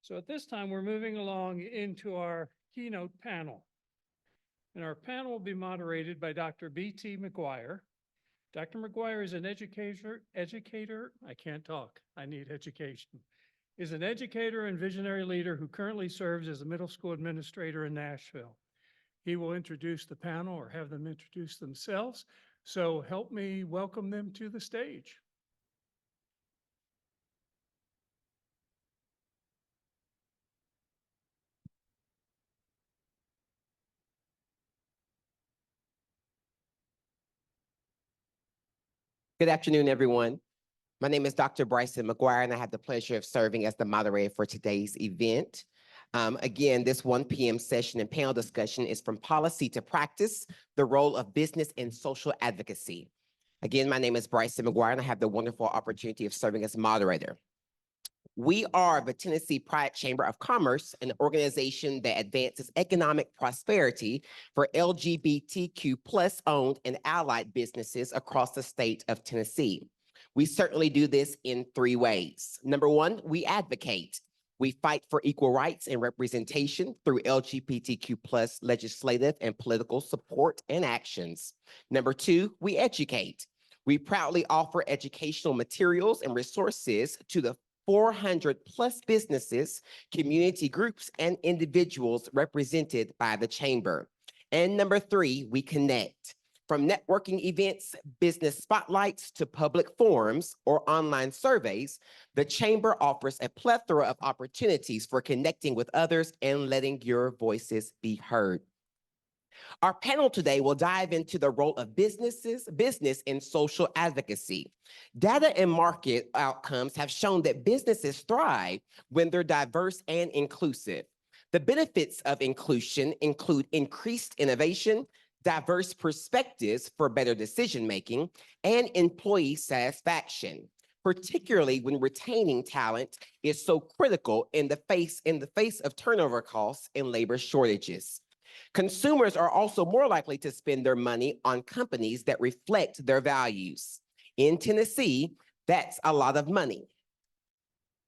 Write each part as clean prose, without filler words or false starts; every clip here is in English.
So at this time, we're moving along into our keynote panel. And our panel will be moderated by Dr. B.T. McGuire. Dr. McGuire is an educator, I can't talk, I need education, is an educator and visionary leader who currently serves as a middle school administrator in Nashville. He will introduce the panel or have them introduce themselves. So help me welcome them to the stage. Good afternoon, everyone. My name is Dr. Bryson McGuire, and I have the pleasure of serving as the moderator for today's event. Again, this 1 p.m. session and panel discussion is From Policy to Practice, the Role of Business in Social Advocacy. Again, my name is Bryson McGuire, and I have the wonderful opportunity of serving as moderator. We are the Tennessee Pride Chamber of Commerce, an organization that advances economic prosperity for LGBTQ+ owned and allied businesses across the state of Tennessee. We certainly do this in 3 ways. Number 1, we advocate. We fight for equal rights and representation through LGBTQ+ legislative and political support and actions. Number 2, we educate. We proudly offer educational materials and resources to the 400+ businesses, community groups, and individuals represented by the Chamber. And number 3, we connect. From networking events, business spotlights, to public forums or online surveys, the Chamber offers a plethora of opportunities for connecting with others and letting your voices be heard. Our panel today will dive into the role of business in social advocacy. Data and market outcomes have shown that businesses thrive when they're diverse and inclusive. The benefits of inclusion include increased innovation, diverse perspectives for better decision-making, and employee satisfaction, particularly when retaining talent is so critical in the face of turnover costs and labor shortages. Consumers are also more likely to spend their money on companies that reflect their values. In Tennessee, that's a lot of money,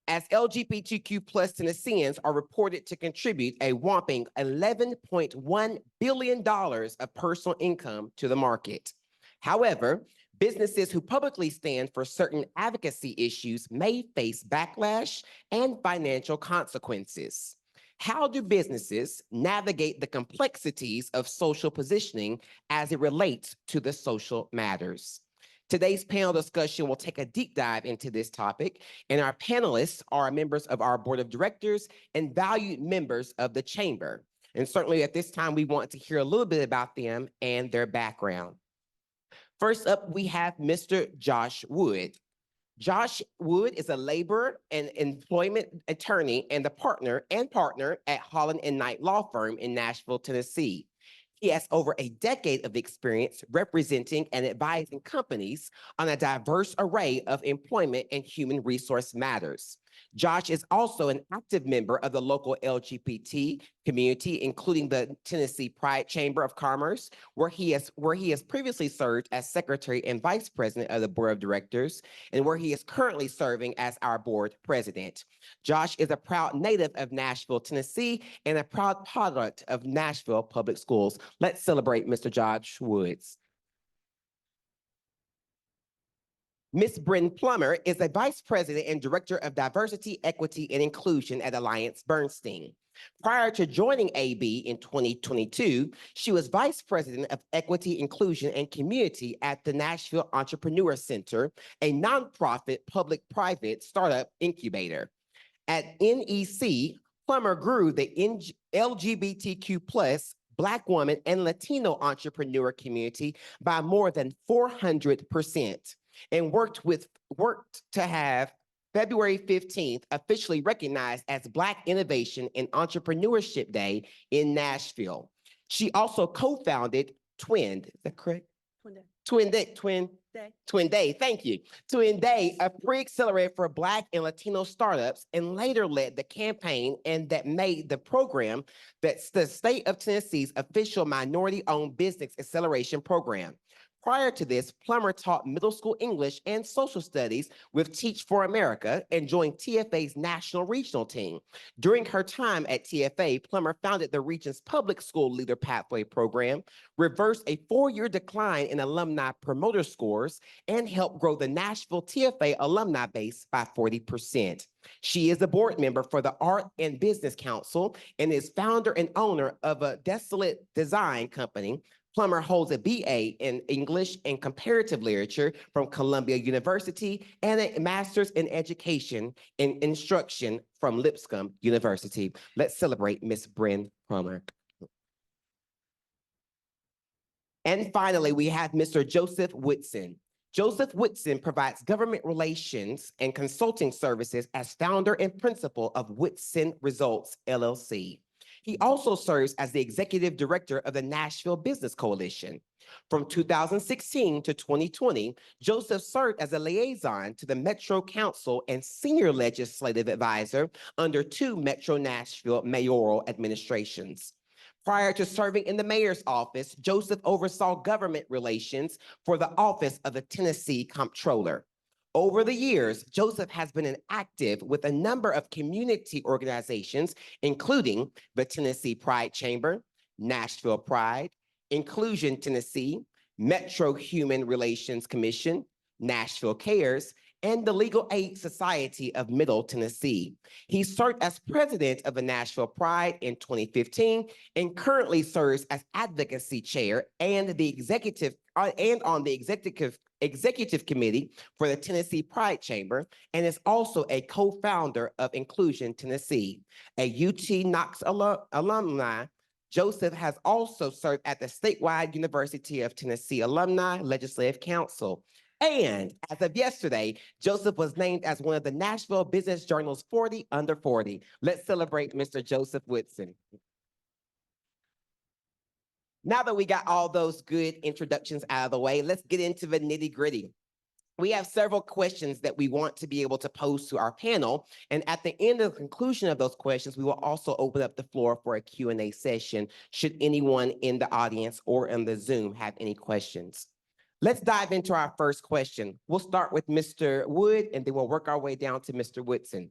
as LGBTQ+ Tennesseans are reported to contribute a whopping $11.1 billion of personal income to the market. However, businesses who publicly stand for certain advocacy issues may face backlash and financial consequences. How do businesses navigate the complexities of social positioning as it relates to the social matters? Today's panel discussion will take a deep dive into this topic, and our panelists are members of our board of directors and valued members of the Chamber. And certainly at this time, we want to hear a little bit about them and their background. First up, we have Mr. Josh Wood. Josh Wood is a labor and employment attorney and a partner at Holland & Knight Law Firm in Nashville, Tennessee. He has over a decade of experience representing and advising companies on a diverse array of employment and human resource matters. Josh is also an active member of the local LGBT community, including the Tennessee Pride Chamber of Commerce, where he has previously served as secretary and vice president of the board of directors, and where he is currently serving as our board president. Josh is a proud native of Nashville, Tennessee, and a proud product of Nashville Public Schools. Let's celebrate Mr. Josh Woods. Ms. Brynn Plummer is a vice president and director of diversity, equity, and inclusion at AllianceBernstein. Prior to joining AB in 2022, she was vice president of equity, inclusion, and community at the Nashville Entrepreneur Center, a nonprofit public-private startup incubator. At NEC, Plummer grew the LGBTQ+ Black woman and Latino entrepreneur community by more than 400%. And worked to have February 15th officially recognized as Black Innovation and Entrepreneurship Day in Nashville. She also co-founded Twin, is that correct? Twin Day, thank you. Twin Day, a pre-accelerator for Black and Latino startups, and later led the campaign and that made the program that's the state of Tennessee's official minority-owned business acceleration program. Prior to this, Plummer taught middle school English and social studies with Teach for America and joined TFA's national regional team. During her time at TFA, Plummer founded the region's public school leader pathway program, reversed a 4-year decline in alumni promoter scores, and helped grow the Nashville TFA alumni base by 40%. She is a board member for the Art and Business Council and is founder and owner of a Desolate Design company. Plummer holds a BA in English and Comparative Literature from Columbia University and a Master's in Education and Instruction from Lipscomb University. Let's celebrate Miss Brynn Plummer. And finally, we have Mr. Joseph Woodson. Joseph Woodson provides government relations and consulting services as founder and principal of Woodson Results, LLC. He also serves as the executive director of the Nashville Business Coalition. From 2016 to 2020, Joseph served as a liaison to the Metro Council and senior legislative advisor under 2 Metro Nashville mayoral administrations. Prior to serving in the mayor's office, Joseph oversaw government relations for the office of the Tennessee Comptroller. Over the years, Joseph has been active with a number of community organizations, including the Tennessee Pride Chamber, Nashville Pride, Inclusion Tennessee, Metro Human Relations Commission, Nashville Cares, and the Legal Aid Society of Middle Tennessee. He served as president of the Nashville Pride in 2015 and currently serves as advocacy chair and on the executive committee for the Tennessee Pride Chamber, and is also a co-founder of Inclusion Tennessee. A UT Knox alumni, Joseph has also served at the statewide University of Tennessee Alumni Legislative Council. And as of yesterday, Joseph was named as one of the Nashville Business Journal's 40 Under 40. Let's celebrate Mr. Joseph Woodson. Now that we got all those good introductions out of the way, let's get into the nitty-gritty. We have several questions that we want to be able to pose to our panel. And at the end of the conclusion of those questions, we will also open up the floor for a Q&A session should anyone in the audience or in the Zoom have any questions. Let's dive into our first question. We'll start with Mr. Wood, and then we'll work our way down to Mr. Woodson.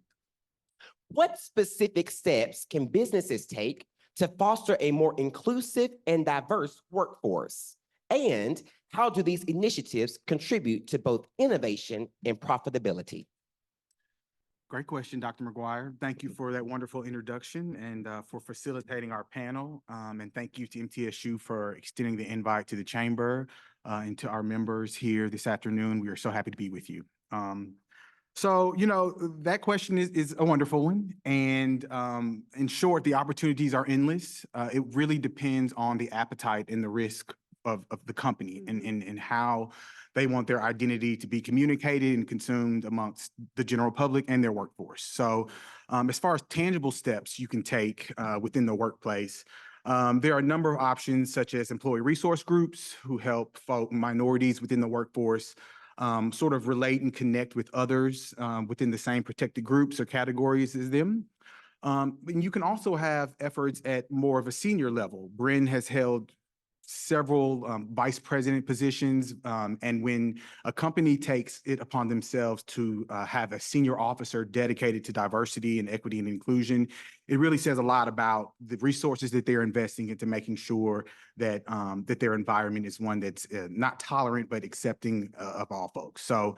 What specific steps can businesses take to foster a more inclusive and diverse workforce? And how do these initiatives contribute to both innovation and profitability? Great question, Dr. McGuire. Thank you for that wonderful introduction and for facilitating our panel. And thank you to MTSU for extending the invite to the chamber and to our members here this afternoon. We are so happy to be with you. So, you know, that question is a wonderful one. And in short, the opportunities are endless. It really depends on the appetite and the risk of the company and how they want their identity to be communicated and consumed amongst the general public and their workforce. So as far as tangible steps you can take within the workplace, there are a number of options such as employee resource groups who help minorities within the workforce sort of relate and connect with others within the same protected groups or categories as them. And you can also have efforts at more of a senior level. Brynn has held several vice president positions, and when a company takes it upon themselves to have a senior officer dedicated to diversity and equity and inclusion, it really says a lot about the resources that they're investing into making sure that that their environment is one that's not tolerant but accepting of all folks. So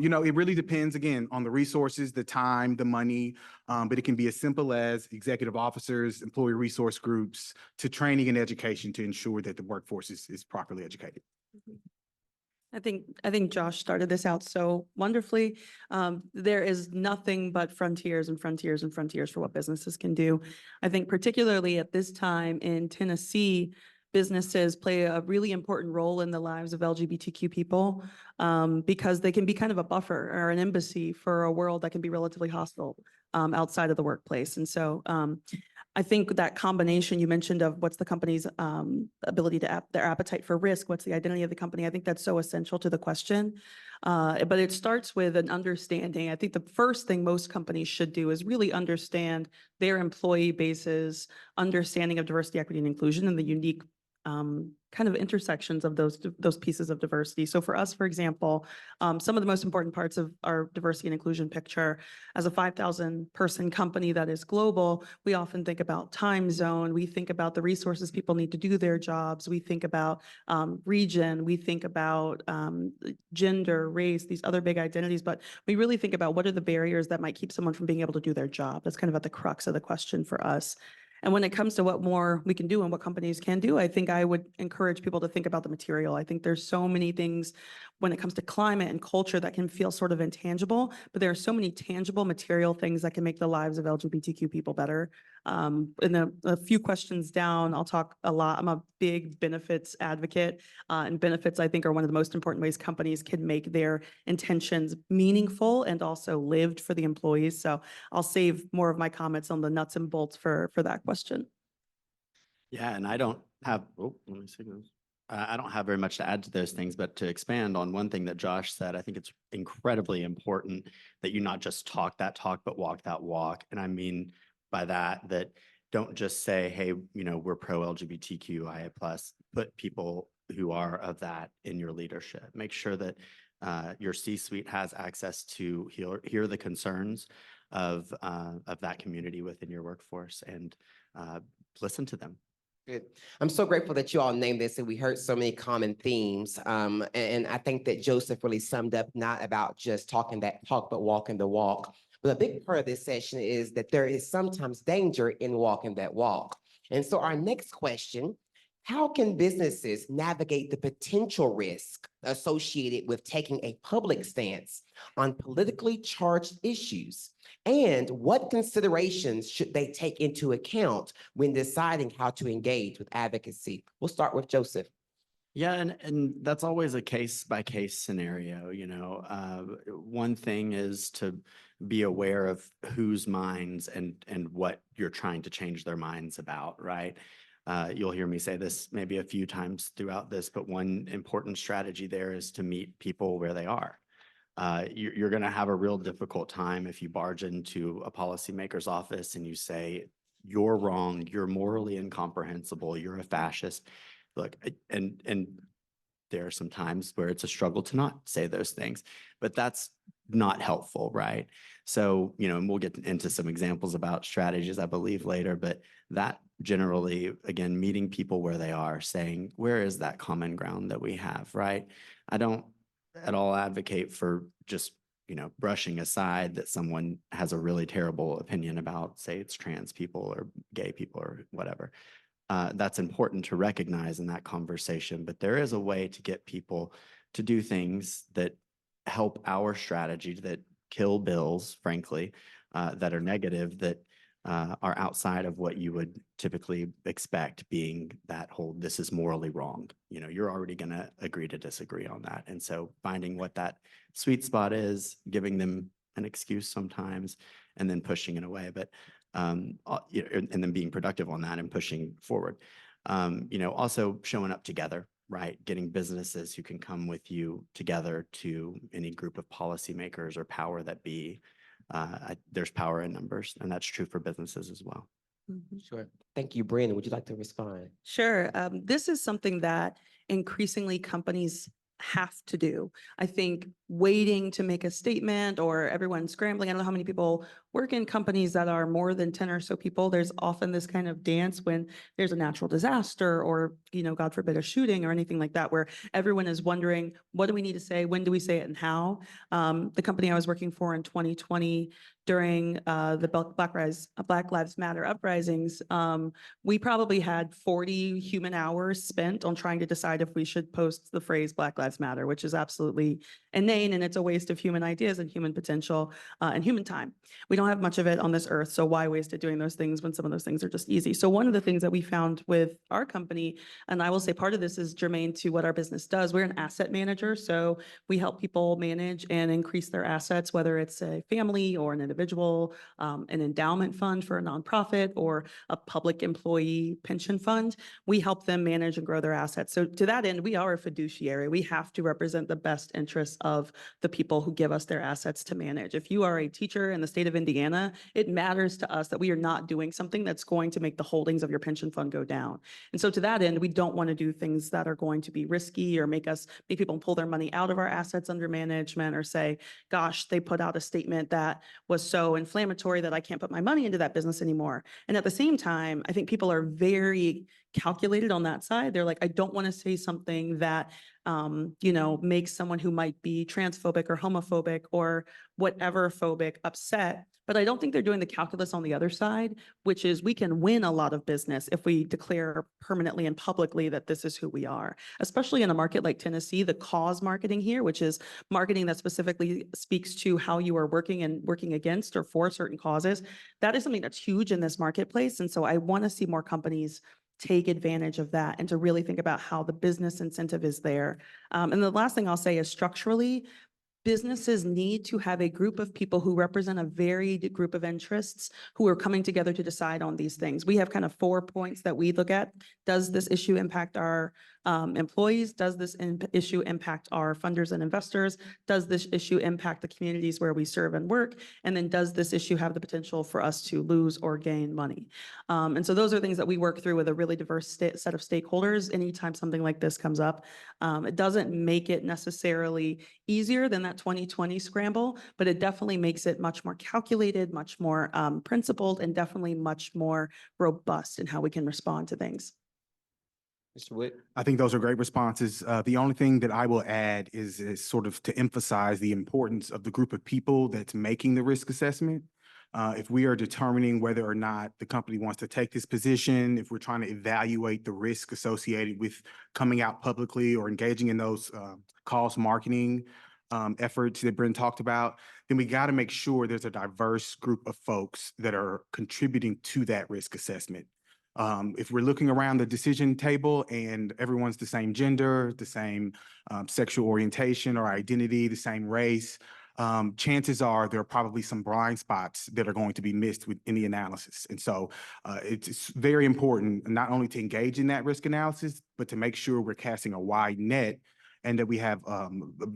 you know, it really depends, again, on the resources, the time, the money, but it can be as simple as executive officers, employee resource groups, to training and education to ensure that the workforce is properly educated. I think Josh started this out so wonderfully. There is nothing but frontiers and frontiers and frontiers for what businesses can do. I think particularly at this time in Tennessee, businesses play a really important role in the lives of LGBTQ people because they can be kind of a buffer or an embassy for a world that can be relatively hostile outside of the workplace. And so I think that combination you mentioned of what's the company's ability to their appetite for risk, what's the identity of the company, I think that's so essential to the question. But it starts with an understanding. I think the first thing most companies should do is really understand their employee base's understanding of diversity, equity, and inclusion and the unique kind of intersections of those pieces of diversity. So for us, for example, some of the most important parts of our diversity and inclusion picture, as a 5,000 person company that is global, we often think about time zone. We think about the resources people need to do their jobs. We think about region. We think about gender, race, these other big identities. But we really think about what are the barriers that might keep someone from being able to do their job. That's kind of at the crux of the question for us. And when it comes to what more we can do and what companies can do, I think I would encourage people to think about the material. I think there's so many things when it comes to climate and culture that can feel sort of intangible, but there are so many tangible material things that can make the lives of LGBTQ people better. In a few questions down, I'll talk a lot. I'm a big benefits advocate, and benefits, I think, are one of the most important ways companies can make their intentions meaningful and also lived for the employees. So I'll save more of my comments on the nuts and bolts for that question. Yeah, and I don't have, oh, let me see this. I don't have very much to add to those things, but to expand on one thing that Josh said, I think it's incredibly important that you not just talk that talk, but walk that walk. And I mean by that don't just say, hey, we're pro LGBTQIA+, put people who are of that in your leadership. Make sure that your C-suite has access to hear the concerns of that community within your workforce and listen to them. Good. I'm so grateful that you all named this and we heard so many common themes. And I think that Joseph really summed up not about just talking that talk, but walking the walk. But a big part of this session is that there is sometimes danger in walking that walk. And so our next question, how can businesses navigate the potential risk associated with taking a public stance on politically charged issues? And what considerations should they take into account when deciding how to engage with advocacy? We'll start with Joseph. Yeah, and that's always a case by case scenario. One thing is to be aware of whose minds and what you're trying to change their minds about, right? You'll hear me say this maybe a few times throughout this, but one important strategy there is to meet people where they are. You're going to have a real difficult time if you barge into a policymaker's office and you say, you're wrong, you're morally incomprehensible, you're a fascist. Look, and there are some times where it's a struggle to not say those things, but that's not helpful, right? So, and we'll get into some examples about strategies, I believe, later, but that generally, again, meeting people where they are, saying, where is that common ground that we have, right? I don't at all advocate for just, brushing aside that someone has a really terrible opinion about, say, it's trans people or gay people or whatever. That's important to recognize in that conversation, but there is a way to get people to do things that help our strategy, that kill bills, frankly, that are negative, that are outside of what you would typically expect, being that whole, this is morally wrong. You're already going to agree to disagree on that. And so finding what that sweet spot is, giving them an excuse sometimes, and then pushing it away. But and then being productive on that and pushing forward. Also showing up together, right? Getting businesses who can come with you together to any group of policymakers or power that be. There's power in numbers, and that's true for businesses as well. Mm-hmm. Sure. Thank you, Brynn. Would you like to respond? Sure. This is something that increasingly companies have to do. I think waiting to make a statement or everyone scrambling. I don't know how many people work in companies that are more than 10 or so people. There's often this kind of dance when there's a natural disaster or, God forbid, a shooting or anything like that, where everyone is wondering, what do we need to say? When do we say it and how? The company I was working for in 2020 during the Black Lives Matter uprisings, we probably had 40 human hours spent on trying to decide if we should post the phrase Black Lives Matter, which is absolutely inane, and it's a waste of human ideas and human potential and human time. We don't have much of it on this earth, so why waste it doing those things when some of those things are just easy? So one of the things that we found with our company, and I will say part of this is germane to what our business does, we're an asset manager, so we help people manage and increase their assets, whether it's a family or an individual individual, an endowment fund for a nonprofit, or a public employee pension fund. We help them manage and grow their assets. So to that end, we are a fiduciary. We have to represent the best interests of the people who give us their assets to manage. If you are a teacher in the state of Indiana, it matters to us that we are not doing something that's going to make the holdings of your pension fund go down. And so to that end, we don't want to do things that are going to be risky or make people pull their money out of our assets under management, or say, gosh, they put out a statement that was so inflammatory that I can't put my money into that business anymore. And at the same time, I think people are very calculated on that side. They're like, I don't want to say something that, makes someone who might be transphobic or homophobic or whatever phobic upset. But I don't think they're doing the calculus on the other side, which is we can win a lot of business if we declare permanently and publicly that this is who we are, especially in a market like Tennessee. The cause marketing here, which is marketing that specifically speaks to how you are working and working against or for certain causes, that is something that's huge in this marketplace. And so I want to see more companies take advantage of that and to really think about how the business incentive is there. And the last thing I'll say is structurally, businesses need to have a group of people who represent a varied group of interests who are coming together to decide on these things. We have kind of 4 points that we look at. Does this issue impact our employees? Does this issue impact our funders and investors? Does this issue impact the communities where we serve and work? And then does this issue have the potential for us to lose or gain money? And so those are things that we work through with a really diverse set of stakeholders anytime something like this comes up. It doesn't make it necessarily easier than that 2020 scramble, but it definitely makes it much more calculated, much more principled, and definitely much more robust in how we can respond to things. Mr. Wood? I think those are great responses. The only thing that I will add is sort of to emphasize the importance of the group of people that's making the risk assessment. If we are determining whether or not the company wants to take this position, if we're trying to evaluate the risk associated with coming out publicly or engaging in those cause marketing efforts that Brynn talked about, then we got to make sure there's a diverse group of folks that are contributing to that risk assessment. If we're looking around the decision table and everyone's the same gender, the same sexual orientation or identity, the same race, chances are there are probably some blind spots that are going to be missed in the analysis. And so it's very important not only to engage in that risk analysis, but to make sure we're casting a wide net and that we have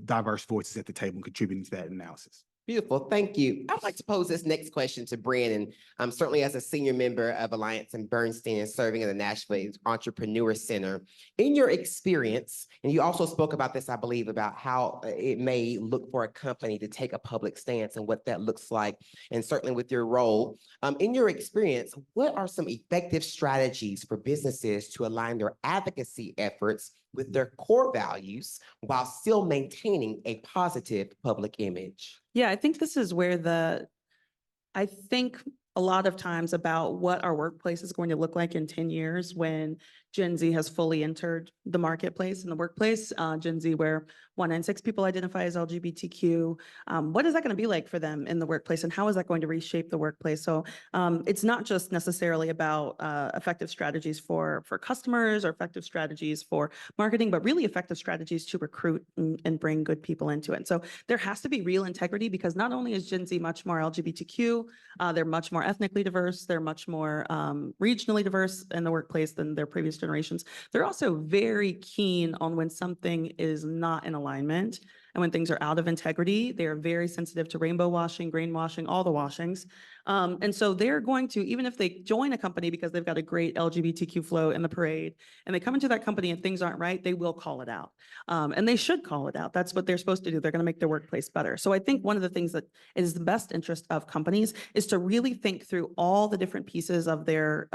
diverse voices at the table contributing to that analysis. Beautiful, thank you. I'd like to pose this next question to Brynn, and certainly as a senior member of Alliance and Bernstein and serving in the Nashville Entrepreneur Center, in your experience, and you also spoke about this, I believe, about how it may look for a company to take a public stance and what that looks like, and certainly with your role, in your experience, what are some effective strategies for businesses to align their advocacy efforts with their core values while still maintaining a positive public image? Yeah, I think this is where I think a lot of times about what our workplace is going to look like in 10 years when Gen Z has fully entered the marketplace and the workplace. Gen Z, where 1 in 6 people identify as LGBTQ. What is that going to be like for them in the workplace, and how is that going to reshape the workplace? So it's not just necessarily about effective strategies for customers or effective strategies for marketing, but really effective strategies to recruit and bring good people into it. And so there has to be real integrity, because not only is Gen Z much more LGBTQ, they're much more ethnically diverse, they're much more regionally diverse in the workplace than their previous generations. They're also very keen on when something is not in alignment and when things are out of integrity. They're very sensitive to rainbow washing, greenwashing, all the washings. And so they're going to, even if they join a company because they've got a great LGBTQ flow in the parade, and they come into that company and things aren't right, they will call it out. And they should call it out. That's what they're supposed to do. They're going to make their workplace better. So I think one of the things that is the best interest of companies is to really think through all the different pieces of their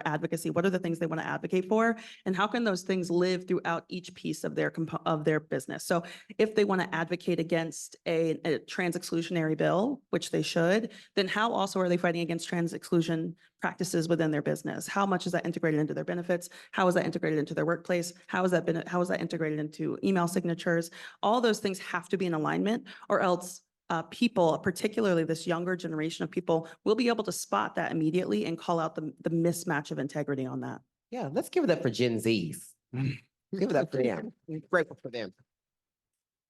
advocacy. What are the things they want to advocate for, and how can those things live throughout each piece of their business? So if they want to advocate against a trans exclusionary bill, which they should, then how also are they fighting against trans exclusion practices within their business? How much is that integrated into their benefits? How is that integrated into their workplace? How is that integrated into email signatures? All those things have to be in alignment, or else people, particularly this younger generation of people, will be able to spot that immediately and call out the mismatch of integrity on that. Yeah, let's give it up for Gen Zs. Give it up for them. We're grateful for them.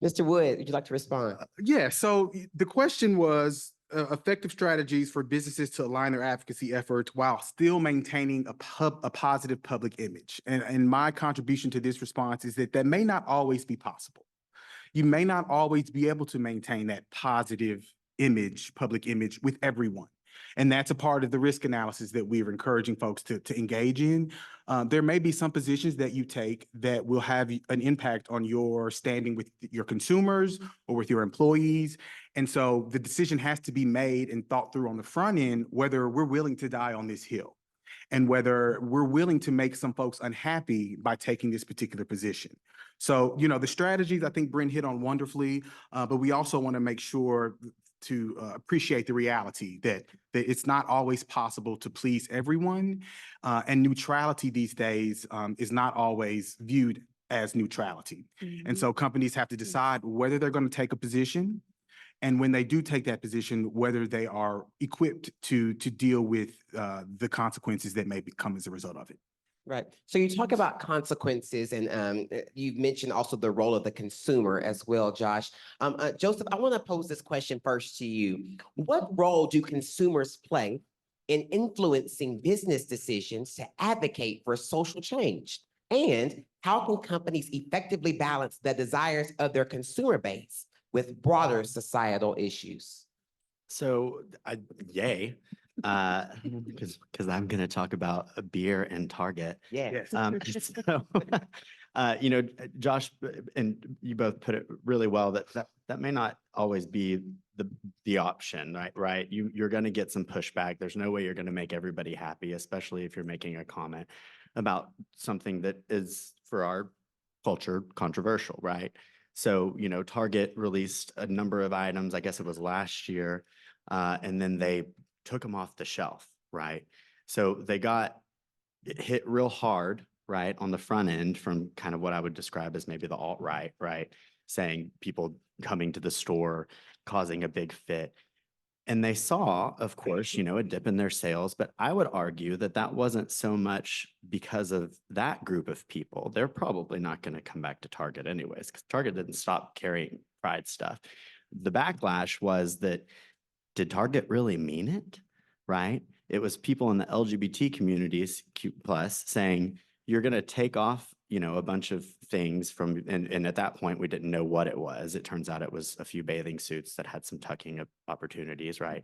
Mr. Wood, would you like to respond? Yeah, so the question was, effective strategies for businesses to align their advocacy efforts while still maintaining a positive public image. And my contribution to this response is that that may not always be possible. You may not always be able to maintain that positive image, public image with everyone. And that's a part of the risk analysis that we're encouraging folks to engage in. There may be some positions that you take that will have an impact on your standing with your consumers or with your employees. And so the decision has to be made and thought through on the front end, whether we're willing to die on this hill and whether we're willing to make some folks unhappy by taking this particular position. So, the strategies I think Brynn hit on wonderfully, but we also want to make sure to appreciate the reality that it's not always possible to please everyone. And neutrality these days is not always viewed as neutrality. And so companies have to decide whether they're going to take a position, and when they do take that position, whether they are equipped to deal with the consequences that may come as a result of it. Right. So you talk about consequences, and you mentioned also the role of the consumer as well, Josh. Joseph, I want to pose this question first to you. What role do consumers play in influencing business decisions to advocate for social change? And how can companies effectively balance the desires of their consumer base with broader societal issues? So, yay, because I'm going to talk about a beer and Target. Yes. Josh and you both put it really well that may not always be the option, right? You're going to get some pushback. There's no way you're going to make everybody happy, especially if you're making a comment about something that is for our culture controversial, right? So, Target released a number of items, I guess it was last year, and then they took them off the shelf, right? So they got hit real hard, right, on the front end from kind of what I would describe as maybe the alt-right, right? Saying people coming to the store, causing a big fit. And they saw, of course, a dip in their sales, but I would argue that that wasn't so much because of that group of people. They're probably not going to come back to Target anyways, because Target didn't stop carrying Pride stuff. The backlash was that, did Target really mean it, right? It was people in the LGBT communities, Q+, saying, you're going to take off, a bunch of things from, and at that point, we didn't know what it was. It turns out it was a few bathing suits that had some tucking opportunities, right?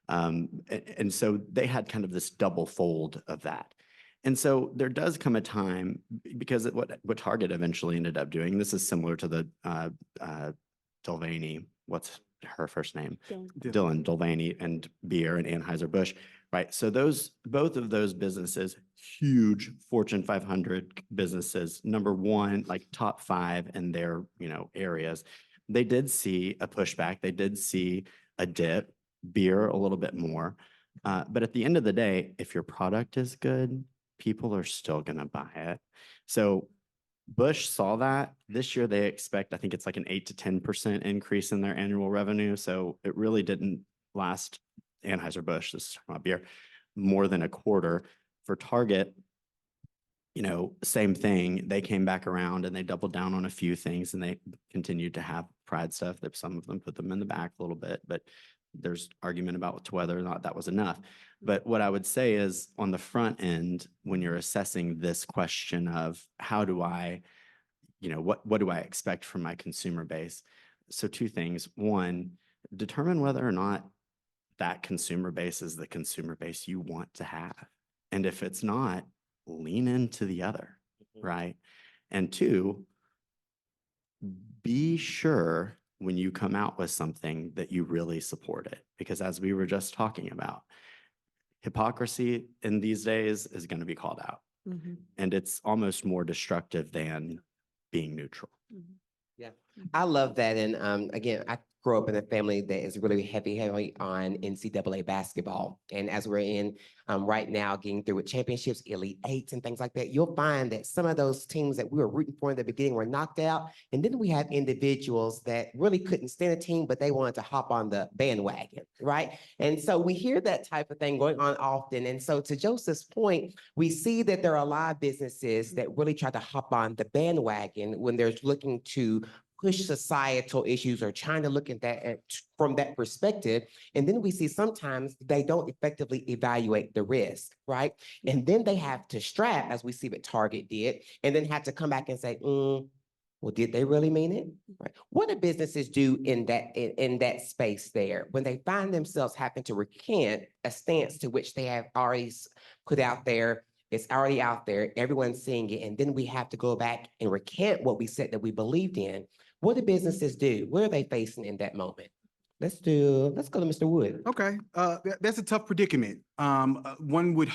And so they had kind of this double fold of that. And so there does come a time, because what Target eventually ended up doing, this is similar to the Delvany, what's her first name? Dylan Delvany and beer and Anheuser-Busch, right? So both of those businesses, huge Fortune 500 businesses, number one, like top 5 in their, areas. They did see a pushback. They did see a dip, beer a little bit more. But at the end of the day, if your product is good, people are still going to buy it. So Bush saw that. This year they expect, I think it's like an 8 to 10% increase in their annual revenue. So it really didn't last Anheuser-Busch, this is my beer, more than a quarter. For Target, same thing. They came back around and they doubled down on a few things, and they continued to have Pride stuff. That some of them put them in the back a little bit, but there's argument about whether or not that was enough. But what I would say is, on the front end, when you're assessing this question of how do I, what do I expect from my consumer base? So 2 things. One, determine whether or not that consumer base is the consumer base you want to have. And if it's not, lean into the other, right? And 2, be sure when you come out with something that you really support it. Because as we were just talking about, hypocrisy in these days is going to be called out. And it's almost more destructive than being neutral. Yeah, I love that. And again, I grew up in a family that is really heavy on NCAA basketball. And as we're in right now, getting through with championships, Elite Eights and things like that, you'll find that some of those teams that we were rooting for in the beginning were knocked out. And then we have individuals that really couldn't stand a team, but they wanted to hop on the bandwagon, right? And so we hear that type of thing going on often. And so to Joseph's point, we see that there are a lot of businesses that really try to hop on the bandwagon when they're looking to push societal issues or trying to look at that from that perspective. And then we see sometimes they don't effectively evaluate the risk, right? And then they have to strap, as we see what Target did, and then have to come back and say, well, did they really mean it? Right. What do businesses do in that space there when they find themselves having to recant a stance to which they have already put out there? It's already out there, everyone's seeing it, and then we have to go back and recant what we said that we believed in. What do businesses do? What are they facing in that moment? Let's go to Mr. Wood. Okay, that's a tough predicament. One would,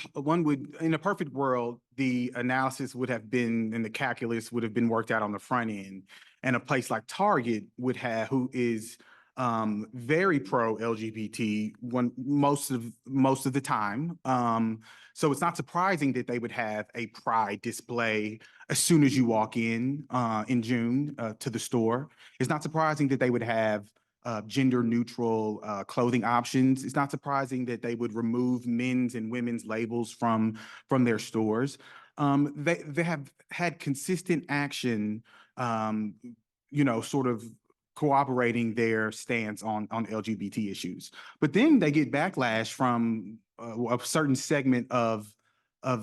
in a perfect world, the analysis would have been, and the calculus would have been worked out on the front end. And a place like Target would have, who is very pro-LGBT most of the time. So it's not surprising that they would have a pride display as soon as you walk in June to the store. It's not surprising that they would have gender neutral clothing options. It's not surprising that they would remove men's and women's labels from their stores. They have had consistent action, sort of cooperating their stance on LGBT issues. But then they get backlash from a certain segment of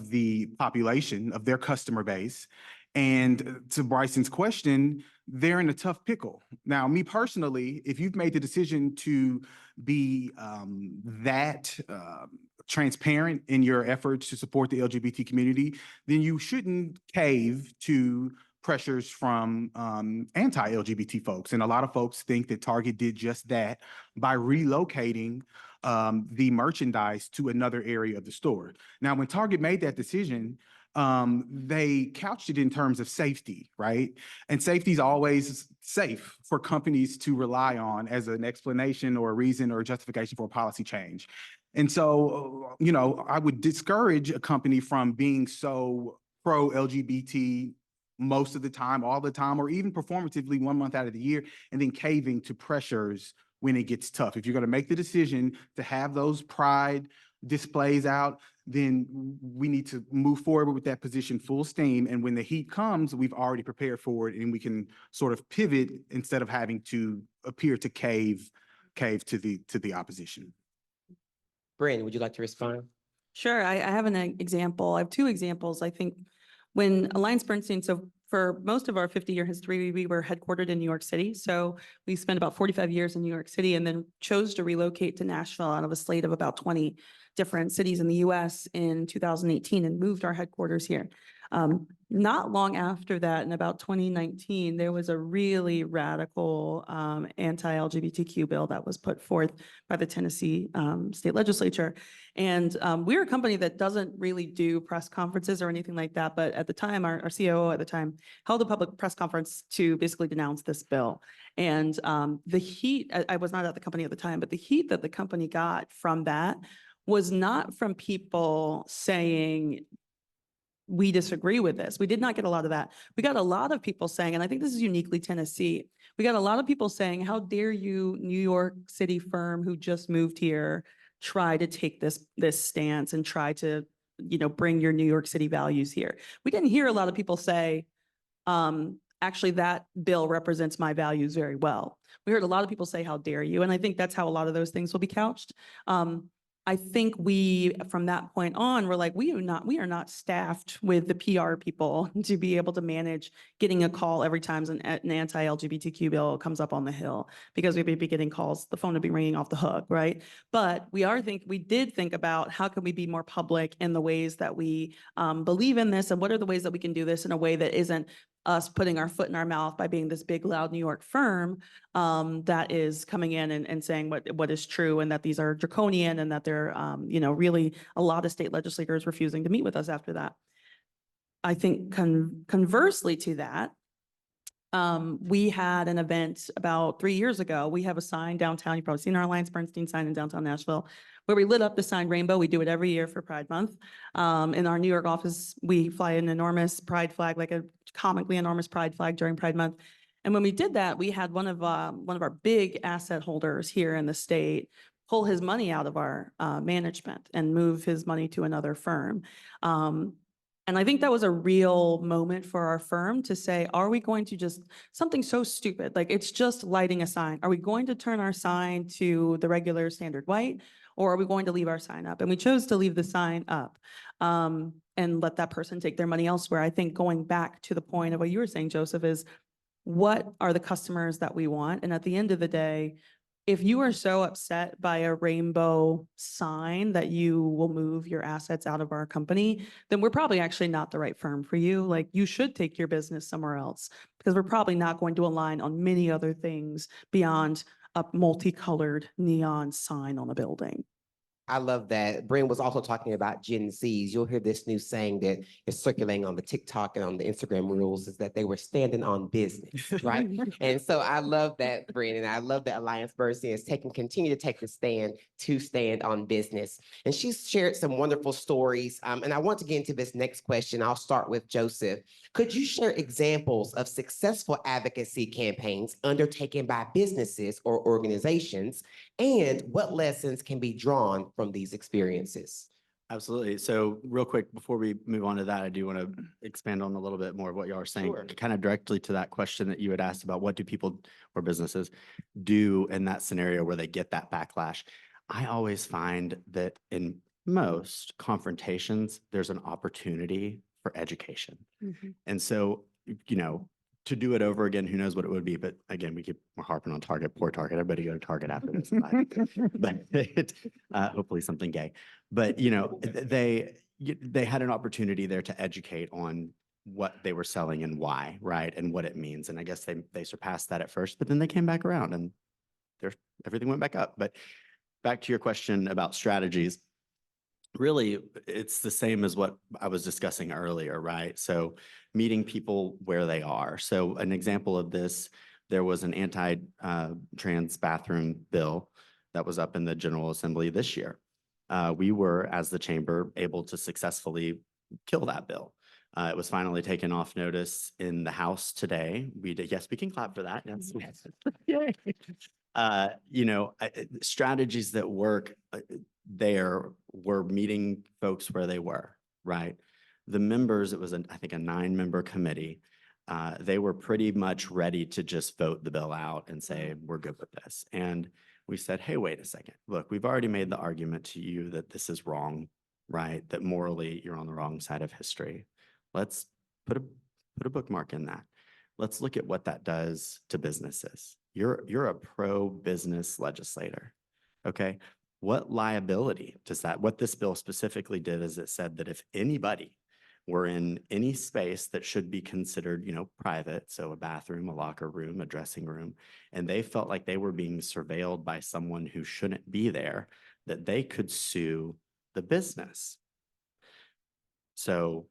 the population, of their customer base. And to Bryson's question, they're in a tough pickle. Now, me personally, if you've made the decision to be transparent in your efforts to support the LGBT community, then you shouldn't cave to pressures from anti-LGBT folks. And a lot of folks think that Target did just that by relocating the merchandise to another area of the store. Now, when Target made that decision, they couched it in terms of safety, right? And safety is always safe for companies to rely on as an explanation or a reason or a justification for a policy change. And so, I would discourage a company from being so pro-LGBT most of the time, all the time, or even performatively 1 month out of the year, and then caving to pressures when it gets tough. If you're going to make the decision to have those pride displays out, then we need to move forward with that position full steam. And when the heat comes, we've already prepared for it, and we can sort of pivot instead of having to appear to cave to the opposition. Brynn, would you like to respond? Sure, I have an example. I have two examples. I think when AllianceBernstein, so for most of our 50-year history, we were headquartered in New York City. So we spent about 45 years in New York City and then chose to relocate to Nashville out of a slate of about 20 different cities in the US in 2018 and moved our headquarters here. Not long after that, in about 2019, there was a really radical anti-LGBTQ bill that was put forth by the Tennessee state legislature. And we're a company that doesn't really do press conferences or anything like that. But at the time, our COO at the time held a public press conference to basically denounce this bill. And the heat, I was not at the company at the time, but the heat that the company got from that was not from people saying, we disagree with this. We did not get a lot of that. We got a lot of people saying, and I think this is uniquely Tennessee, we got a lot of people saying, how dare you, New York City firm who just moved here, try to take this stance and try to, bring your New York City values here. We didn't hear a lot of people say, actually, that bill represents my values very well. We heard a lot of people say, how dare you? And I think that's how a lot of those things will be couched. I think we, from that point on, we're like, we are not staffed with the PR people to be able to manage getting a call every time an anti-LGBTQ bill comes up on the Hill, because we'd be getting calls, the phone would be ringing off the hook, right? But we did think about how can we be more public in the ways that we believe in this, and what are the ways that we can do this in a way that isn't us putting our foot in our mouth by being this big, loud New York firm that is coming in and saying what is true, and that these are draconian, and that they're, really a lot of state legislators refusing to meet with us after that. I think conversely to that, we had an event about 3 years ago. We have a sign downtown. You've probably seen our AllianceBernstein sign in downtown Nashville, where we lit up the sign rainbow. We do it every year for Pride Month. In our New York office, we fly an enormous pride flag, like a comically enormous pride flag during Pride Month. And when we did that, we had one of our big asset holders here in the state pull his money out of our management and move his money to another firm. And I think that was a real moment for our firm to say, are we going to just, something so stupid, like it's just lighting a sign. Are we going to turn our sign to the regular standard white? Or are we going to leave our sign up? And we chose to leave the sign up and let that person take their money elsewhere. I think going back to the point of what you were saying, Joseph, is what are the customers that we want? And at the end of the day, if you are so upset by a rainbow sign that you will move your assets out of our company, then we're probably actually not the right firm for you. Like, you should take your business somewhere else, because we're probably not going to align on many other things beyond a multicolored neon sign on a building. I love that. Brynn was also talking about Gen Zs. You'll hear this new saying that is circulating on the TikTok and on the Instagram reels, is that they were standing on business, right? And so I love that, Brynn, and I love that Alliance Bernstein is continue to take the stand on business. And she's shared some wonderful stories. And I want to get into this next question. I'll start with Joseph. Could you share examples of successful advocacy campaigns undertaken by businesses or organizations, and what lessons can be drawn from these experiences? Absolutely. So real quick, before we move on to that, I do want to expand on a little bit more of what y'all are saying, Sure. kind of directly to that question that you had asked about what do people or businesses do in that scenario where they get that backlash. I always find that in most confrontations, there's an opportunity for education. And so, you know, to do it over again, who knows what it would be. But again, we're harping on Target, poor Target. Everybody go to Target after this. But hopefully something gay. But, you know, they had an opportunity there to educate on what they were selling and why, right? And what it means. And I guess they surpassed that at first, but then they came back around and everything went back up. But back to your question about strategies. Really, it's the same as what I was discussing earlier, right? So meeting people where they are. So an example of this, there was an anti-trans bathroom bill that was up in the General Assembly this year. We were, as the chamber, able to successfully kill that bill. It was finally taken off notice in the House today. We did, yes, we can clap for that. Yes. Yay. You know, strategies that work there were meeting folks where they were, right? The members, it was, I think, a 9-member committee. They were pretty much ready to just vote the bill out and say, we're good with this. And we said, hey, wait a second. Look, we've already made the argument to you that this is wrong, right? That morally you're on the wrong side of history. Let's put a bookmark in that. Let's look at what that does to businesses. You're a pro-business legislator, okay? What liability does that, what this bill specifically did is it said that if anybody were in any space that should be considered, you know, private, so a bathroom, a locker room, a dressing room, and they felt like they were being surveilled by someone who shouldn't be there, that they could sue the business. So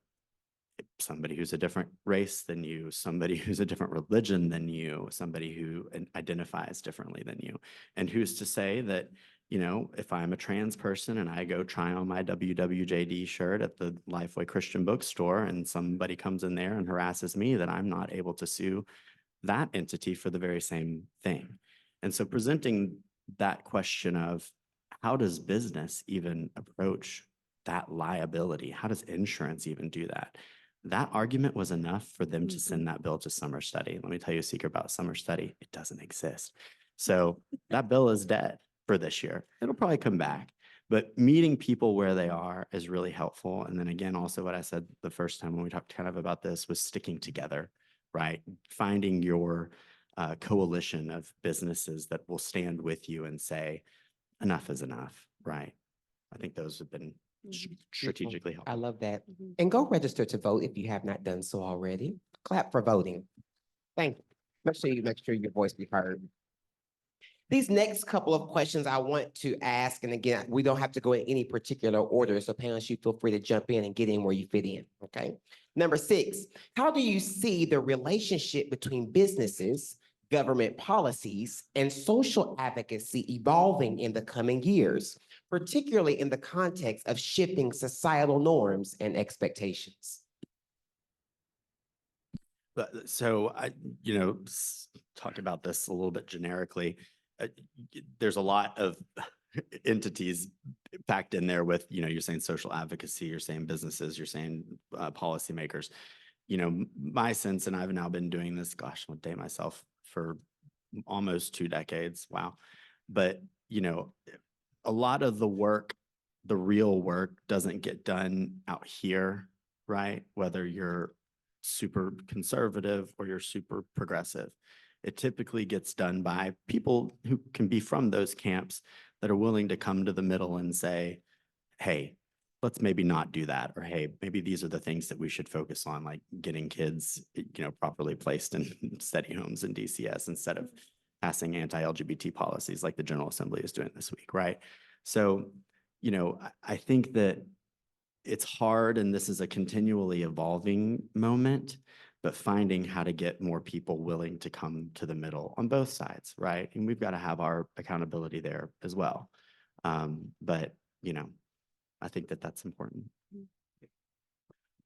somebody who's a different race than you, somebody who's a different religion than you, somebody who identifies differently than you. And who's to say that, you know, if I'm a trans person and I go try on my WWJD shirt at the Lifeway Christian bookstore and somebody comes in there and harasses me, that I'm not able to sue that entity for the very same thing. And so presenting that question of how does business even approach that liability? How does insurance even do that? That argument was enough for them to send that bill to summer study. Let me tell you a secret about summer study. It doesn't exist. So that bill is dead for this year. It'll probably come back, but meeting people where they are is really helpful. And then again, also what I said the first time when we talked kind of about this was sticking together, right? Finding your coalition of businesses that will stand with you and say, enough is enough, right? I think those have been strategically helpful. I love that. And go register to vote if you have not done so already. Clap for voting. Thank you. Make sure your voice be heard. These next couple of questions I want to ask, and again, we don't have to go in any particular order, so panelists, you feel free to jump in and get in where you fit in, okay? Number 6, how do you see the relationship between businesses, government policies, and social advocacy evolving in the coming years, particularly in the context of shifting societal norms and expectations? So you know, talk about this a little bit generically. There's a lot of entities packed in there with, you're saying social advocacy, you're saying businesses, you're saying policymakers. My sense, and I've now been doing this, gosh, I'll date myself, for almost 2 decades. Wow. But, a lot of the work, the real work, doesn't get done out here, right? Whether you're super conservative or you're super progressive. It typically gets done by people who can be from those camps that are willing to come to the middle and say, hey, let's maybe not do that. Or, hey, maybe these are the things that we should focus on, like getting kids, properly placed in study homes and DCS instead of passing anti-LGBT policies like the General Assembly is doing this week, right? So, I think that it's hard, and this is a continually evolving moment, but finding how to get more people willing to come to the middle on both sides, right? And we've got to have our accountability there as well. But, I think that that's important.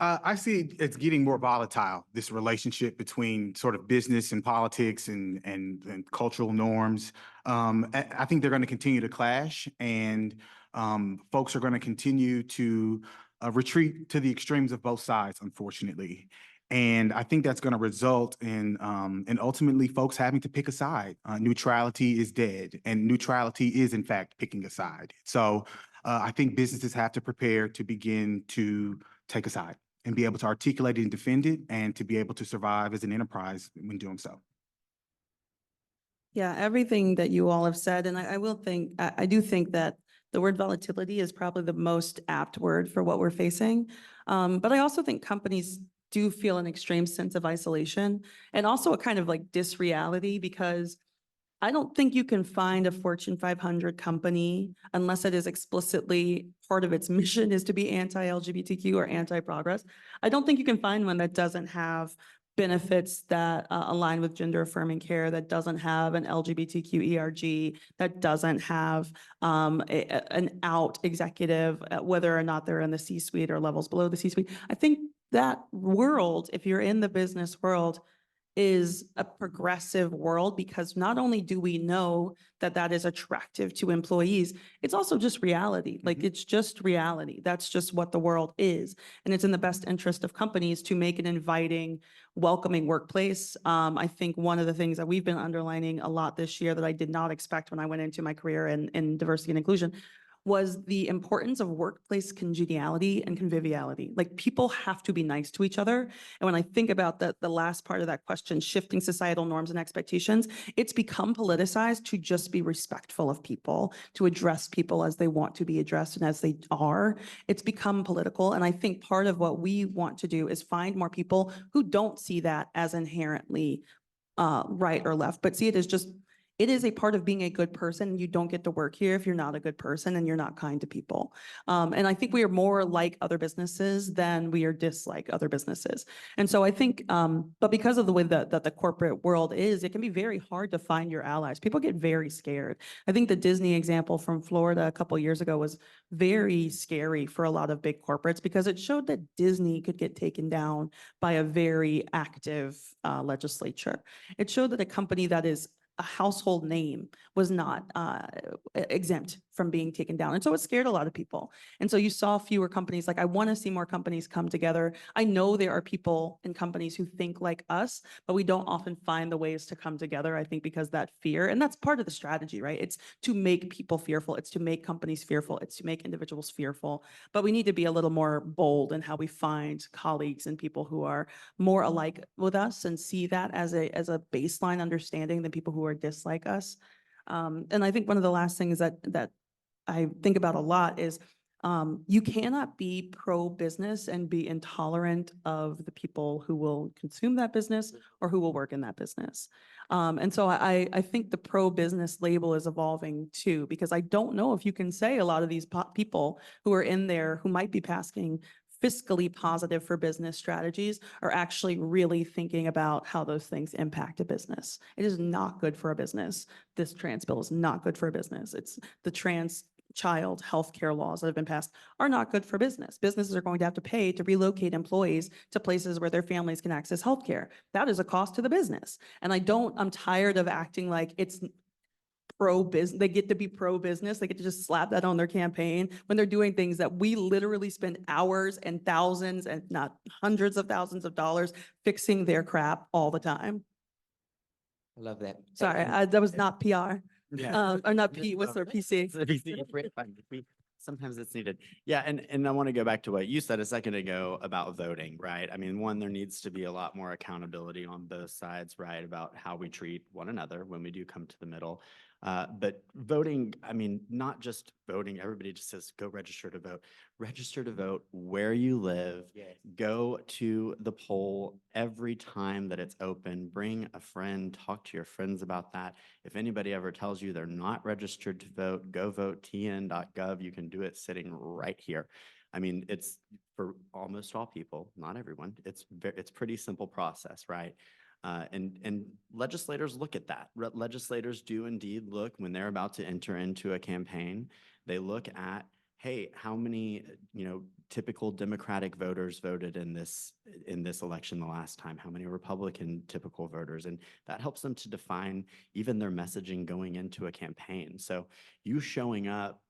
I see it's getting more volatile, this relationship between sort of business and politics and cultural norms. I think they're going to continue to clash, and folks are going to continue to retreat to the extremes of both sides, unfortunately. And I think that's going to result in ultimately folks having to pick a side. Neutrality is dead, and neutrality is in fact picking a side. So I think businesses have to prepare to begin to take a side and be able to articulate it and defend it, and to be able to survive as an enterprise when doing so. Yeah, everything that you all have said, and I do think that the word volatility is probably the most apt word for what we're facing. But I also think companies do feel an extreme sense of isolation and also a kind of like disreality, because I don't think you can find a Fortune 500 company unless it is explicitly part of its mission is to be anti-LGBTQ or anti-progress. I don't think you can find one that doesn't have benefits that align with gender affirming care, that doesn't have an LGBTQ ERG, that doesn't have an out executive, whether or not they're in the C-suite or levels below the C-suite. I think that world, if you're in the business world, is a progressive world, because not only do we know that that is attractive to employees, it's also just reality. Like, it's just reality. That's just what the world is. And it's in the best interest of companies to make an inviting, welcoming workplace. I think one of the things that we've been underlining a lot this year that I did not expect when I went into my career in diversity and inclusion was the importance of workplace congeniality and conviviality. Like, people have to be nice to each other. And when I think about the last part of that question, shifting societal norms and expectations, it's become politicized to just be respectful of people, to address people as they want to be addressed and as they are. It's become political. And I think part of what we want to do is find more people who don't see that as inherently right or left, but see it as just, it is a part of being a good person. You don't get to work here if you're not a good person and you're not kind to people. And I think we are more like other businesses than we are dislike other businesses. And so I think, but because of the way that the corporate world is, it can be very hard to find your allies. People get very scared. I think the Disney example from Florida a couple of years ago was very scary for a lot of big corporates, because it showed that Disney could get taken down by a very active legislature. It showed that a company that is a household name was not exempt from being taken down. And so it scared a lot of people. And so you saw fewer companies. Like, I want to see more companies come together. I know there are people in companies who think like us, but we don't often find the ways to come together, I think, because that fear, and that's part of the strategy, right? It's to make people fearful. It's to make companies fearful. It's to make individuals fearful. But we need to be a little more bold in how we find colleagues and people who are more alike with us and see that as a baseline understanding than people who are dislike us. And I think one of the last things that I think about a lot is you cannot be pro-business and be intolerant of the people who will consume that business or who will work in that business. And so I think the pro-business label is evolving too, because I don't know if you can say a lot of these people who are in there who might be passing fiscally positive for business strategies are actually really thinking about how those things impact a business. It is not good for a business. This trans bill is not good for a business. It's the trans child healthcare laws that have been passed are not good for business. Businesses are going to have to pay to relocate employees to places where their families can access healthcare. That is a cost to the business. And I'm tired of acting like it's pro-business, they get to be pro-business, they get to just slap that on their campaign when they're doing things that we literally spend hours and thousands and not hundreds of thousands of dollars fixing their crap all the time. I love that. Sorry, And- that was not PR, Yeah. or not P, what's their PC? Sometimes it's needed. Yeah, and I want to go back to what you said a second ago about voting, right? I mean, one, there needs to be a lot more accountability on both sides, right? About how we treat one another when we do come to the middle. But voting, I mean, not just voting, everybody just says, go register to vote. Register to vote where you live. Yes. Go to the poll every time that it's open. Bring a friend, talk to your friends about that. If anybody ever tells you they're not registered to vote, go vote tn.gov. You can do it sitting right here. I mean, it's for almost all people, not everyone. It's pretty simple process, right? And legislators look at that. Legislators do indeed look when they're about to enter into a campaign. They look at, hey, how many typical Democratic voters voted in this election the last time? How many Republican typical voters? And that helps them to define even their messaging going into a campaign. So you showing up,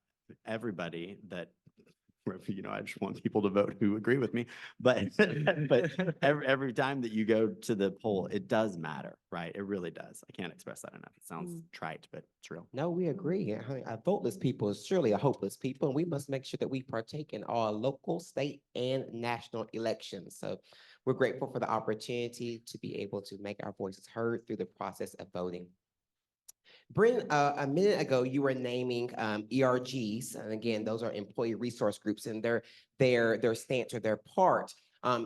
everybody that I just want people to vote who agree with me, but every time that you go to the poll, it does matter, right? It really does. I can't express that enough. It sounds trite, but it's real. No, we agree. A voteless people is surely a hopeless people, and we must make sure that we partake in all local, state, and national elections. So we're grateful for the opportunity to be able to make our voices heard through the process of voting. Brynn, a minute ago, you were naming ERGs, and again, those are employee resource groups, and their stance or their part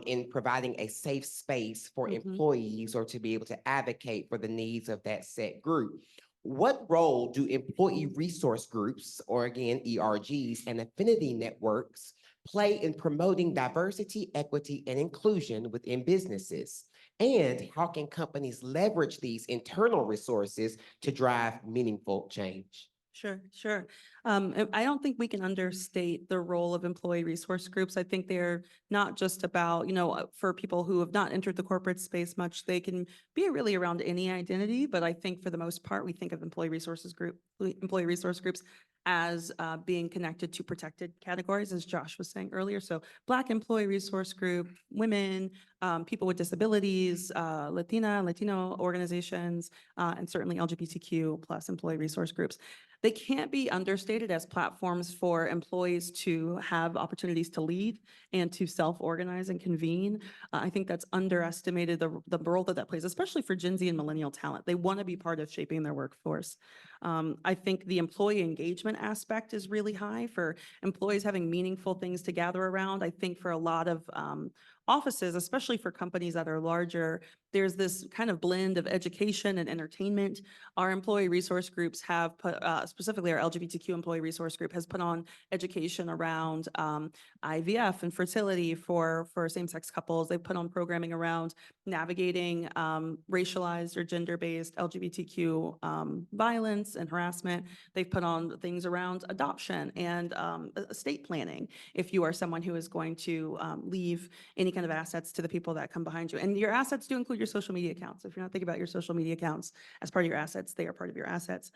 in providing a safe space for employees or to be able to advocate for the needs of that set group. What role do employee resource groups, or again, ERGs, and affinity networks play in promoting diversity, equity, and inclusion within businesses? And how can companies leverage these internal resources to drive meaningful change? Sure. And I don't think we can understate the role of employee resource groups. I think they're not just about, for people who have not entered the corporate space much, they can be really around any identity. But I think for the most part, we think of employee resource groups as being connected to protected categories, as Josh was saying earlier. So Black employee resource group, women, people with disabilities, Latino organizations, and certainly LGBTQ plus employee resource groups. They can't be understated as platforms for employees to have opportunities to lead and to self-organize and convene. I think that's underestimated, the role that plays, especially for Gen Z and millennial talent. They want to be part of shaping their workforce. I think the employee engagement aspect is really high for employees having meaningful things to gather around. I think for a lot of offices, especially for companies that are larger, there's this kind of blend of education and entertainment. Our employee resource groups have put, specifically our LGBTQ employee resource group has put on education around IVF and fertility for same-sex couples. They've put on programming around navigating racialized or gender-based LGBTQ violence and harassment. They've put on things around adoption and estate planning if you are someone who is going to leave any kind of assets to the people that come behind you. And your assets do include your social media accounts. If you're not thinking about your social media accounts as part of your assets, they are part of your assets.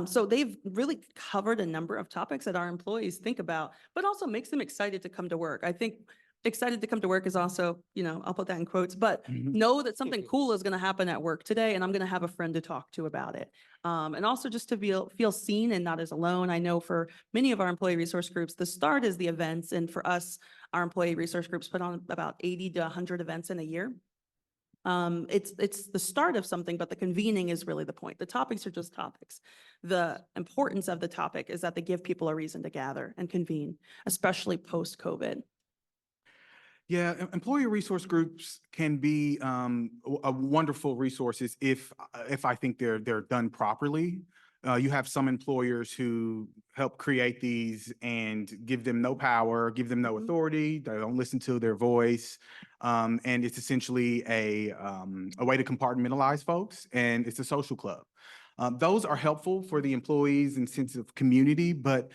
So they've really covered a number of topics that our employees think about, but also makes them excited to come to work. I think excited to come to work is also, I'll put that in quotes, but know that something cool is going to happen at work today, and I'm going to have a friend to talk to about it. And also just to feel seen and not as alone. I know for many of our employee resource groups, the start is the events. And for us, our employee resource groups put on about 80 to 100 events in a year. It's the start of something, but the convening is really the point. The topics are just topics. The importance of the topic is that they give people a reason to gather and convene, especially post-COVID. Yeah, employee resource groups can be a wonderful resources if I think they're done properly. You have some employers who help create these and give them no power, give them no authority. They don't listen to their voice, and it's essentially a way to compartmentalize folks, and it's a social club. Those are helpful for the employees and sense of community, but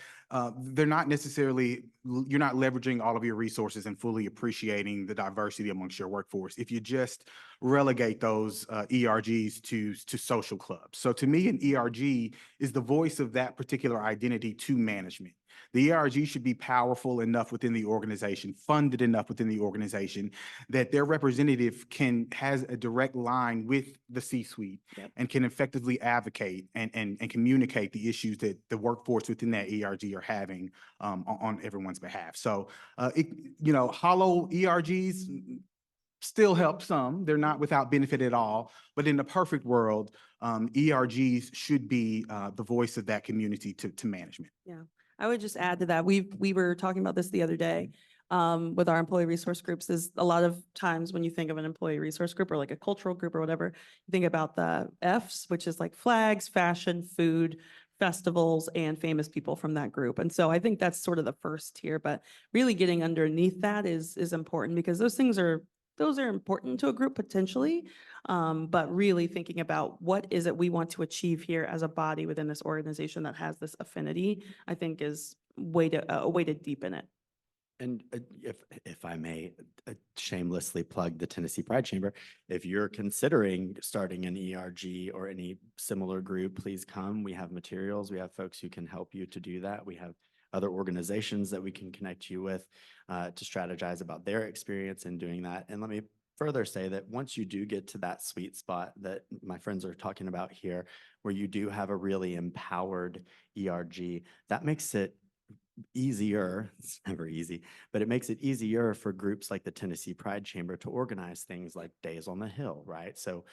they're not necessarily, you're not leveraging all of your resources and fully appreciating the diversity amongst your workforce if you just relegate those ERGs to social clubs. So to me, an ERG is the voice of that particular identity to management. The ERG should be powerful enough within the organization, funded enough within the organization that their representative has a direct line with the C-suite and can effectively advocate and communicate the issues that the workforce within that ERG are having on everyone's behalf. So, hollow ERGs still help some. They're not without benefit at all. But in the perfect world, ERGs should be the voice of that community to management. Yeah, I would just add to that. We were talking about this the other day with our employee resource groups. Is a lot of times when you think of an employee resource group or like a cultural group or whatever, you think about the Fs, which is like flags, fashion, food, festivals, and famous people from that group. And so I think that's sort of the first tier, but really getting underneath that is important because those are important to a group potentially, but really thinking about what is it we want to achieve here as a body within this organization that has this affinity, I think is a way to deepen it. And if I may shamelessly plug the Tennessee Pride Chamber, if you're considering starting an ERG or any similar group, please come. We have materials. We have folks who can help you to do that. We have other organizations that we can connect you with to strategize about their experience in doing that. And let me further say that once you do get to that sweet spot that my friends are talking about here, where you do have a really empowered ERG, that makes it easier. It's never easy, but it makes it easier for groups like the Tennessee Pride Chamber to organize things like Days on the Hill, right? So,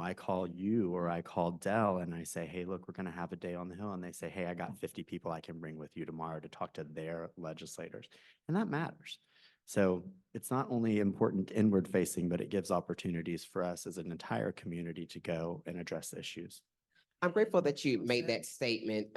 I call you or I call Dell and I say, hey, look, we're going to have a Day on the Hill. And they say, hey, I got 50 people I can bring with you tomorrow to talk to their legislators. And that matters. So it's not only important inward facing, but it gives opportunities for us as an entire community to go and address issues. I'm grateful that you made that statement,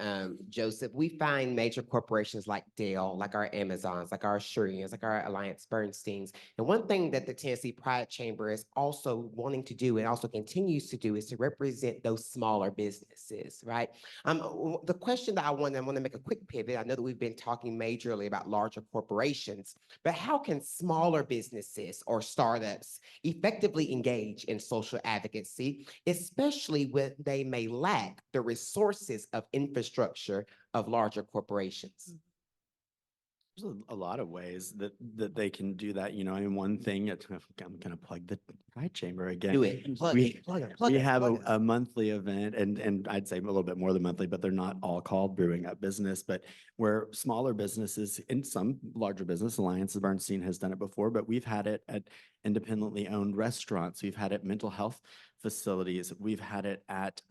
Joseph. We find major corporations like Dell, like our Amazons, like our Assurians, like our Alliance Bernsteins. And one thing that the Tennessee Pride Chamber is also wanting to do and also continues to do is to represent those smaller businesses, right? The question that I want to make a quick pivot. I know that we've been talking majorly about larger corporations, but how can smaller businesses or startups effectively engage in social advocacy, especially when they may lack the resources of infrastructure of larger corporations? There's a lot of ways that they can do that. One thing, I'm going to plug the Pride Chamber again. Do it. We have a monthly event, and I'd say a little bit more than monthly, but they're not all called Brewing Up Business, but where smaller businesses and some larger business, Alliance Bernstein has done it before, but we've had it at independently owned restaurants. We've had it at mental health facilities. We've had it at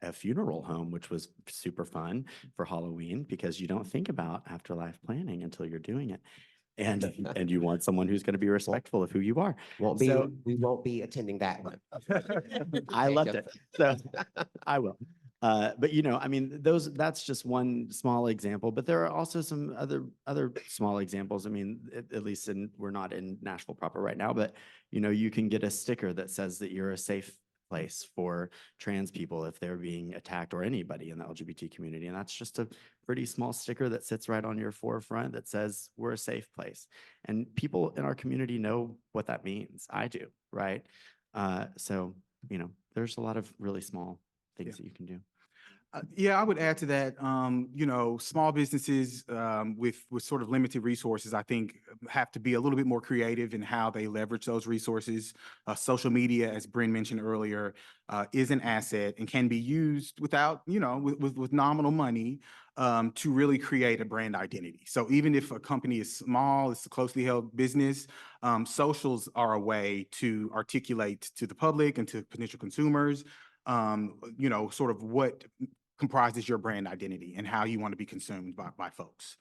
a funeral home, which was super fun for Halloween because you don't think about afterlife planning until you're doing it. And you want someone who's going to be respectful of who you are. We won't be attending that one. I loved it. So I will. But that's just one small example, but there are also some other small examples. At least we're not in Nashville proper right now, but you can get a sticker that says that you're a safe place for trans people if they're being attacked, or anybody in the LGBT community. And that's just a pretty small sticker that sits right on your forefront that says we're a safe place. And people in our community know what that means. I do, right? So there's a lot of really small things that you can do. I would add to that, small businesses with sort of limited resources, I think, have to be a little bit more creative in how they leverage those resources. Social media, as Brynn mentioned earlier, is an asset and can be used without, with nominal money to really create a brand identity. So even if a company is small, it's a closely held business, socials are a way to articulate to the public and to potential consumers sort of what comprises your brand identity and how you want to be consumed by folks.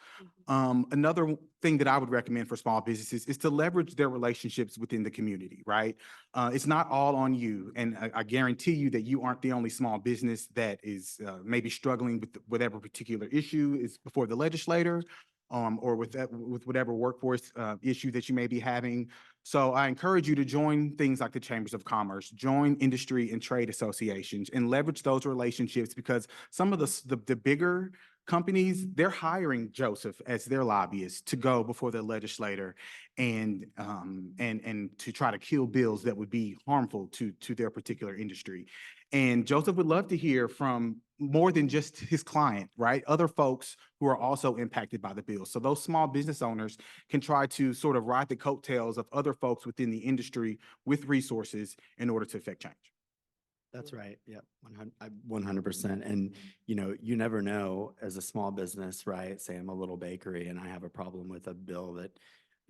Another thing that I would recommend for small businesses is to leverage their relationships within the community, right? It's not all on you. And I guarantee you that you aren't the only small business that is maybe struggling with whatever particular issue is before the legislator, or with whatever workforce issue that you may be having. So I encourage you to join things like the Chambers of Commerce, join industry and trade associations, and leverage those relationships, because some of the bigger companies, they're hiring Joseph as their lobbyist to go before the legislator and to try to kill bills that would be harmful to their particular industry. And Joseph would love to hear from more than just his client, right? Other folks who are also impacted by the bill. So those small business owners can try to sort of ride the coattails of other folks within the industry with resources in order to affect change. That's right. Yep. 100%. And, you know, you never know as a small business, right? Say I'm a little bakery and I have a problem with a bill that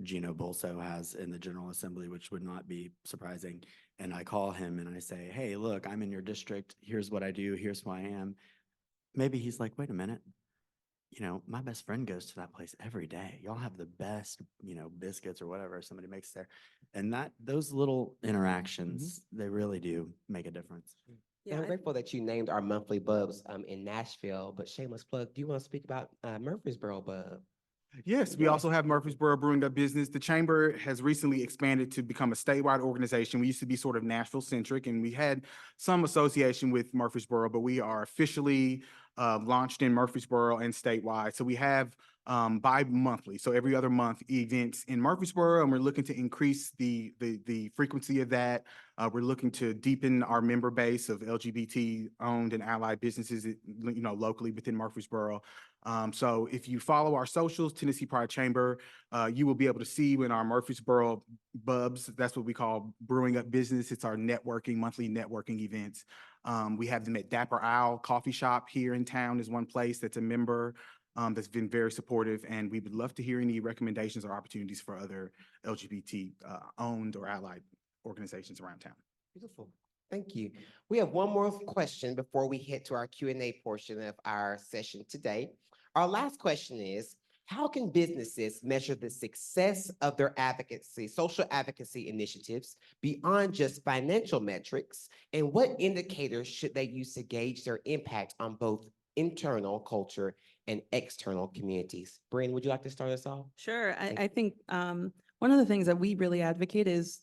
Gino Bolso has in the General Assembly, which would not be surprising. And I call him and I say, hey, look, I'm in your district. Here's what I do. Here's who I am. Maybe he's like, wait a minute. You know, my best friend goes to that place every day. Y'all have the best, you know, biscuits or whatever somebody makes there. And those little interactions, they really do make a difference. And I'm grateful that you named our monthly bubs in Nashville, but shameless plug, do you want to speak about Murfreesboro Bub? Yes, we also have Murfreesboro Brewing Up Business. The Chamber has recently expanded to become a statewide organization. We used to be sort of Nashville-centric, and we had some association with Murfreesboro, but we are officially launched in Murfreesboro and statewide. So we have bi-monthly, so every other month, events in Murfreesboro, and we're looking to increase the frequency of that. We're looking to deepen our member base of LGBT-owned and allied businesses, you know, locally within Murfreesboro. So if you follow our socials, Tennessee Pride Chamber, you will be able to see when our Murfreesboro Bubs, that's what we call Brewing Up Business. It's our monthly networking events. We have them at Dapper Owl Coffee Shop here in town is one place that's a member that's been very supportive, and we would love to hear any recommendations or opportunities for other LGBT owned or allied organizations around town. Beautiful. Thank you. We have one more question before we head to our Q&A portion of our session today. Our last question is, how can businesses measure the success of their social advocacy initiatives beyond just financial metrics? And what indicators should they use to gauge their impact on both internal culture and external communities? Brynn, would you like to start us off? Sure. I think one of the things that we really advocate is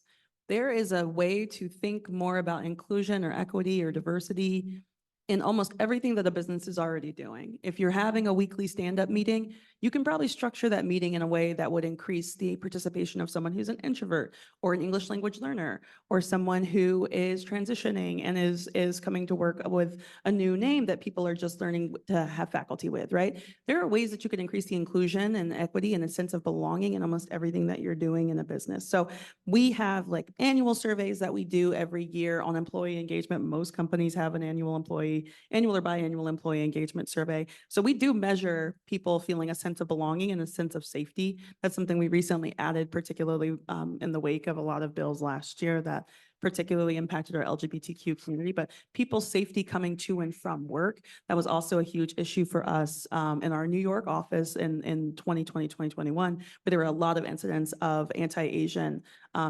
there is a way to think more about inclusion or equity or diversity in almost everything that a business is already doing. If you're having a weekly stand-up meeting, you can probably structure that meeting in a way that would increase the participation of someone who's an introvert or an English language learner or someone who is transitioning and is coming to work with a new name that people are just learning to have faculty with, right? There are ways that you can increase the inclusion and equity and a sense of belonging in almost everything that you're doing in a business. So we have like annual surveys that we do every year on employee engagement. Most companies have an annual or biannual employee engagement survey. So we do measure people feeling a sense of belonging and a sense of safety. That's something we recently added, particularly in the wake of a lot of bills last year that particularly impacted our LGBTQ community, but people's safety coming to and from work. That was also a huge issue for us in our New York office in 2020, 2021, where there were a lot of incidents of anti-Asian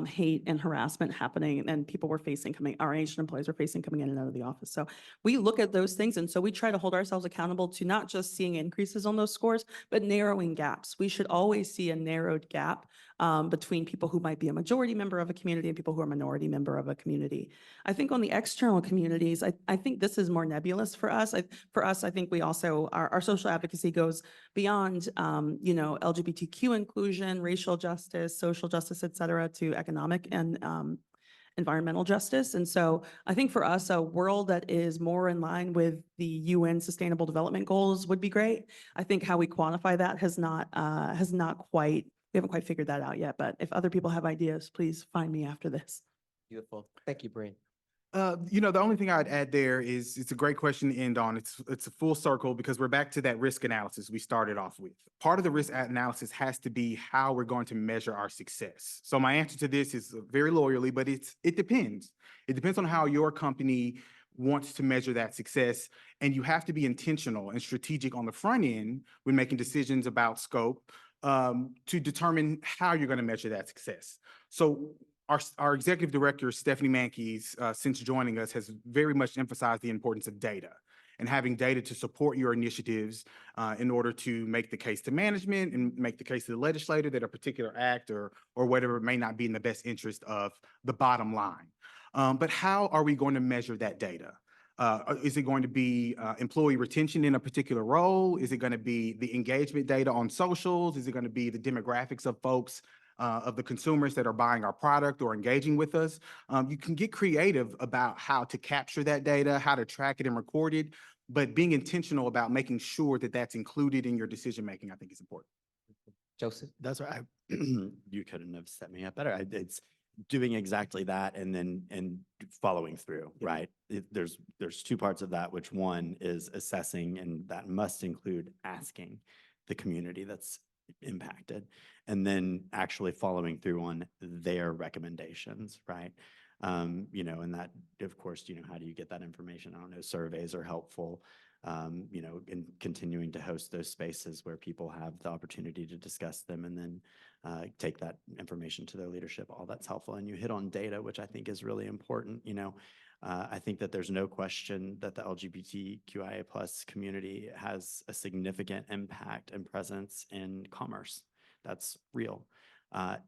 hate and harassment happening, and people were our Asian employees were facing coming in and out of the office. So we look at those things, and so we try to hold ourselves accountable to not just seeing increases on those scores, but narrowing gaps. We should always see a narrowed gap between people who might be a majority member of a community and people who are a minority member of a community. I think on the external communities, I think this is more nebulous for us. I think we also, our social advocacy goes beyond, LGBTQ inclusion, racial justice, social justice, et cetera, to economic and environmental justice. And so I think for us, a world that is more in line with the UN Sustainable Development Goals would be great. I think how we quantify that we haven't quite figured that out yet, but if other people have ideas, please find me after this. Beautiful. Thank you, Brynn. The only thing I'd add there is it's a great question to end on. It's a full circle because we're back to that risk analysis we started off with. Part of the risk analysis has to be how we're going to measure our success. So my answer to this is very loyally, but it depends. It depends on how your company wants to measure that success. And you have to be intentional and strategic on the front end when making decisions about scope to determine how you're going to measure that success. So our executive director, Stephanie Mankeys, since joining us, has very much emphasized the importance of data and having data to support your initiatives in order to make the case to management and make the case to the legislator that a particular act or whatever may not be in the best interest of the bottom line. But how are we going to measure that data? Is it going to be employee retention in a particular role? Is it going to be the engagement data on socials? Is it going to be the demographics of folks, of the consumers that are buying our product or engaging with us? You can get creative about how to capture that data, how to track it and record it, but being intentional about making sure that that's included in your decision-making, I think is important. Joseph? That's right. You couldn't have set me up better. It's doing exactly that and then following through, right? There's two parts of that, which one is assessing, and that must include asking the community that's impacted, and then actually following through on their recommendations, right? And that, of course, how do you get that information? I don't know, surveys are helpful. And continuing to host those spaces where people have the opportunity to discuss them and then take that information to their leadership. All that's helpful. And you hit on data, which I think is really important. I think that there's no question that the LGBTQIA plus community has a significant impact and presence in commerce. That's real.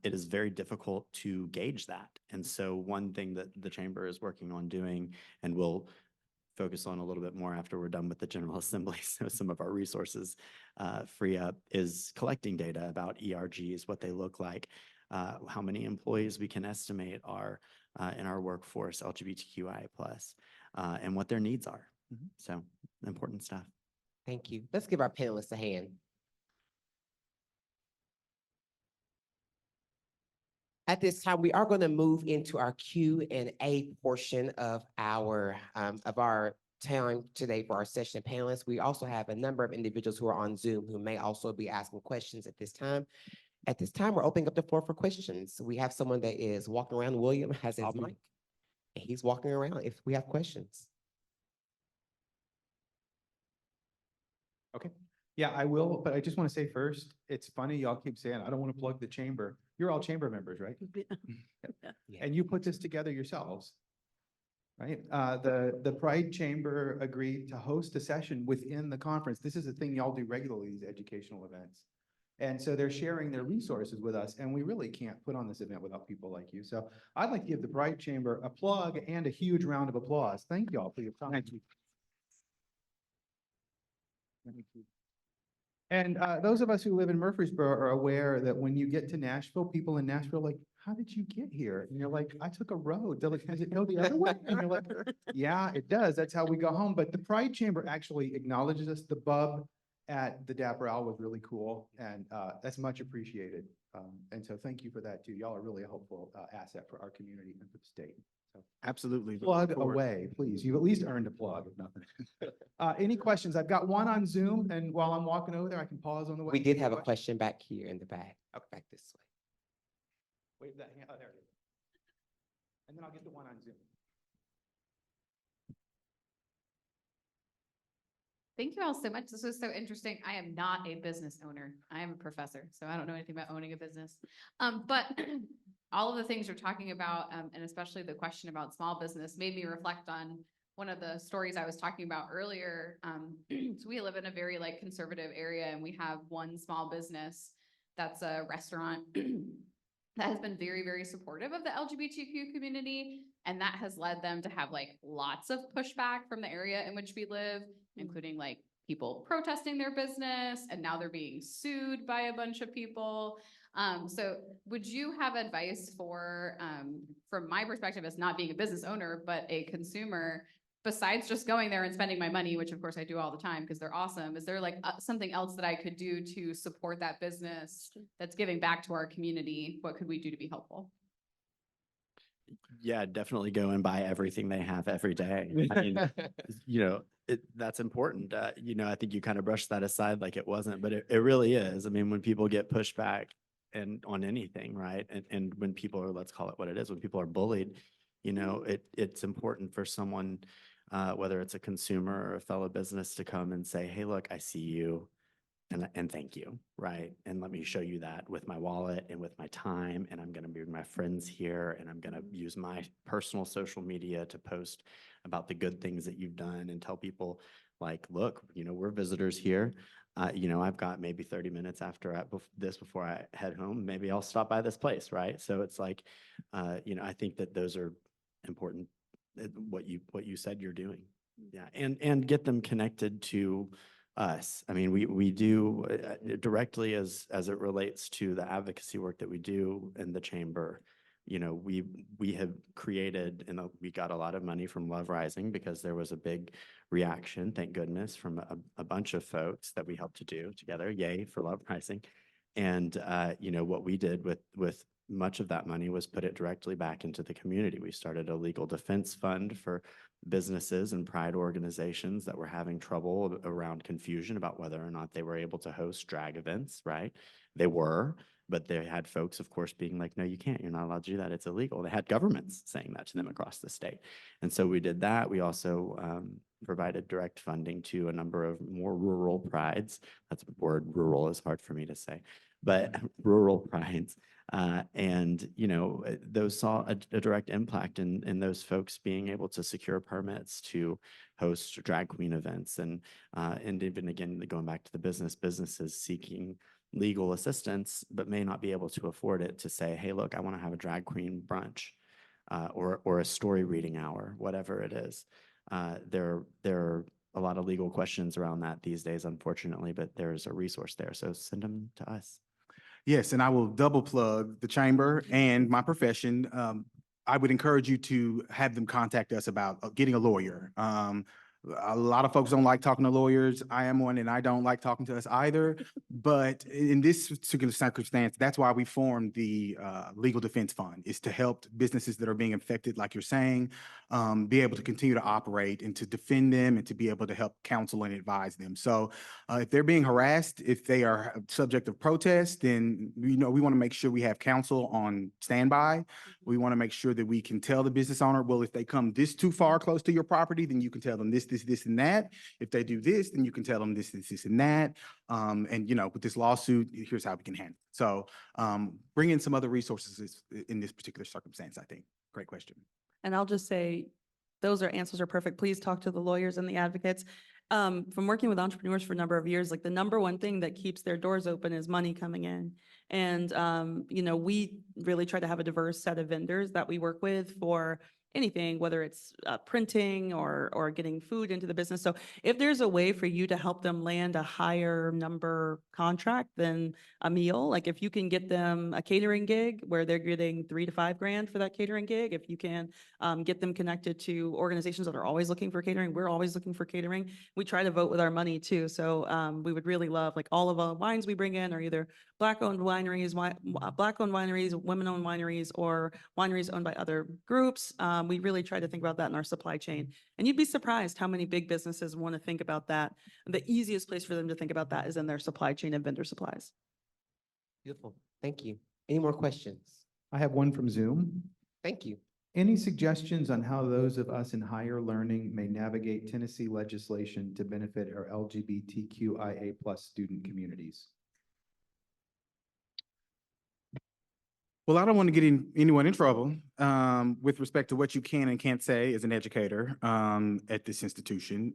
It is very difficult to gauge that. And so one thing that the Chamber is working on doing, and will focus on a little bit more after we're done with the General Assembly, so some of our resources free up, is collecting data about ERGs, what they look like, how many employees we can estimate are in our workforce, LGBTQIA+, and what their needs are. So important stuff. Thank you. Let's give our panelists a hand. At this time, we are going to move into our Q&A portion of our time today for our session panelists. We also have a number of individuals who are on Zoom who may also be asking questions at this time. At this time, we're opening up the floor for questions. We have someone that is walking around. William has his mic, and he's walking around if we have questions. Okay. Yeah, I will, but I just want to say first, it's funny, y'all keep saying, I don't want to plug the Chamber. You're all Chamber members, right? Yeah. And you put this together yourselves, right? The Pride Chamber agreed to host a session within the conference. This is a thing y'all do regularly, these educational events. And so they're sharing their resources with us, and we really can't put on this event without people like you. So I'd like to give the Pride Chamber a plug and a huge round of applause. Thank y'all for your time. Thank you. Thank you. And those of us who live in Murfreesboro are aware that when you get to Nashville, people in Nashville are like, how did you get here? And you're like, I took a road. They're like, does it go the other way? And you're like, yeah, it does. That's how we go home. But the Pride Chamber actually acknowledges us. The bub at the Dapper Owl was really cool, and that's much appreciated. And so thank you for that too. Y'all are really a helpful asset for our community and for the state. So Absolutely. plug away, please. You've at least earned a plug, if nothing. Any questions? I've got one on Zoom, and while I'm walking over there, I can pause on the way. We did have a question back here in the back. Oh, back this way. Wave that hand. Oh, there it is. And then I'll get the one on Zoom. Thank you all so much. This was so interesting. I am not a business owner. I am a professor, so I don't know anything about owning a business. But all of the things you're talking about, and especially the question about small business, made me reflect on one of the stories I was talking about earlier. So we live in a very conservative area, and we have one small business that's a restaurant that has been very, very supportive of the LGBTQ community. And that has led them to have lots of pushback from the area in which we live, including people protesting their business, and now they're being sued by a bunch of people. So would you have advice for, from my perspective as not being a business owner, but a consumer, besides just going there and spending my money, which of course I do all the time because they're awesome, is there something else that I could do to support that business that's giving back to our community? What could we do to be helpful? Yeah, definitely go and buy everything they have every day. I mean, that's important. I think you kind of brushed that aside like it wasn't, but it really is. I mean, when people get pushed back and on anything, right? And when people are, let's call it what it is, when people are bullied, it's important for someone, whether it's a consumer or a fellow business, to come and say, hey, look, I see you. And thank you, right? And let me show you that with my wallet and with my time, and I'm going to bring my friends here, and I'm going to use my personal social media to post about the good things that you've done and tell people look, we're visitors here. I've got maybe 30 minutes after before I head home, maybe I'll stop by this place, right? So it's I think that those are important, what you said you're doing. Yeah, and get them connected to us. I mean, we do directly as it relates to the advocacy work that we do in the chamber. You know, we have created, and we got a lot of money from Love Rising because there was a big reaction, thank goodness, from a bunch of folks that we helped to do together. Yay for Love Rising. And you know, what we did with much of that money was put it directly back into the community. We started a legal defense fund for businesses and pride organizations that were having trouble around confusion about whether or not they were able to host drag events, right? They were, but they had folks, of course, being like, no, you can't, you're not allowed to do that, it's illegal. They had governments saying that to them across the state. And so we did that. We also provided direct funding to a number of more rural prides. That's the word rural is hard for me to say, but rural prides. And, you know, those saw a direct impact in those folks being able to secure permits to host drag queen events. And even again, going back to the businesses seeking legal assistance, but may not be able to afford it, to say, hey, look, I want to have a drag queen brunch or a story reading hour, whatever it is. There are a lot of legal questions around that these days, unfortunately, but there's a resource there. So send them to us. Yes, and I will double plug the chamber and my profession. I would encourage you to have them contact us about getting a lawyer. A lot of folks don't like talking to lawyers. I am one, and I don't like talking to us either. But in this particular circumstance, that's why we formed the Legal Defense Fund, is to help businesses that are being affected, like you're saying, be able to continue to operate and to defend them and to be able to help counsel and advise them. So if they're being harassed, if they are subject of protest, then we want to make sure we have counsel on standby. We want to make sure that we can tell the business owner, well, if they come this too far close to your property, then you can tell them this, and that. If they do this, then you can tell them this, and that. And, you know, with this lawsuit, here's how we can handle it. So bring in some other resources in this particular circumstance, I think. Great question. And I'll just say, those answers are perfect. Please talk to the lawyers and the advocates. From working with entrepreneurs for a number of years, like the number one thing that keeps their doors open is money coming in. And, you know, we really try to have a diverse set of vendors that we work with for anything, whether it's printing or getting food into the business. So if there's a way for you to help them land a higher number contract than a meal, like if you can get them a catering gig where they're getting $3 to $5 grand for that catering gig, if you can get them connected to organizations that are always looking for catering, we're always looking for catering. We try to vote with our money too. So we would really love, like, all of the wines we bring in are either Black-owned wineries, women-owned wineries, or wineries owned by other groups. We really try to think about that in our supply chain. And you'd be surprised how many big businesses want to think about that. The easiest place for them to think about that is in their supply chain of vendor supplies. Beautiful. Thank you. Any more questions? I have one from Zoom. Thank you. Any suggestions on how those of us in higher learning may navigate Tennessee legislation to benefit our LGBTQIA+ student communities? Well, I don't want to get anyone in trouble with respect to what you can and can't say as an educator at this institution.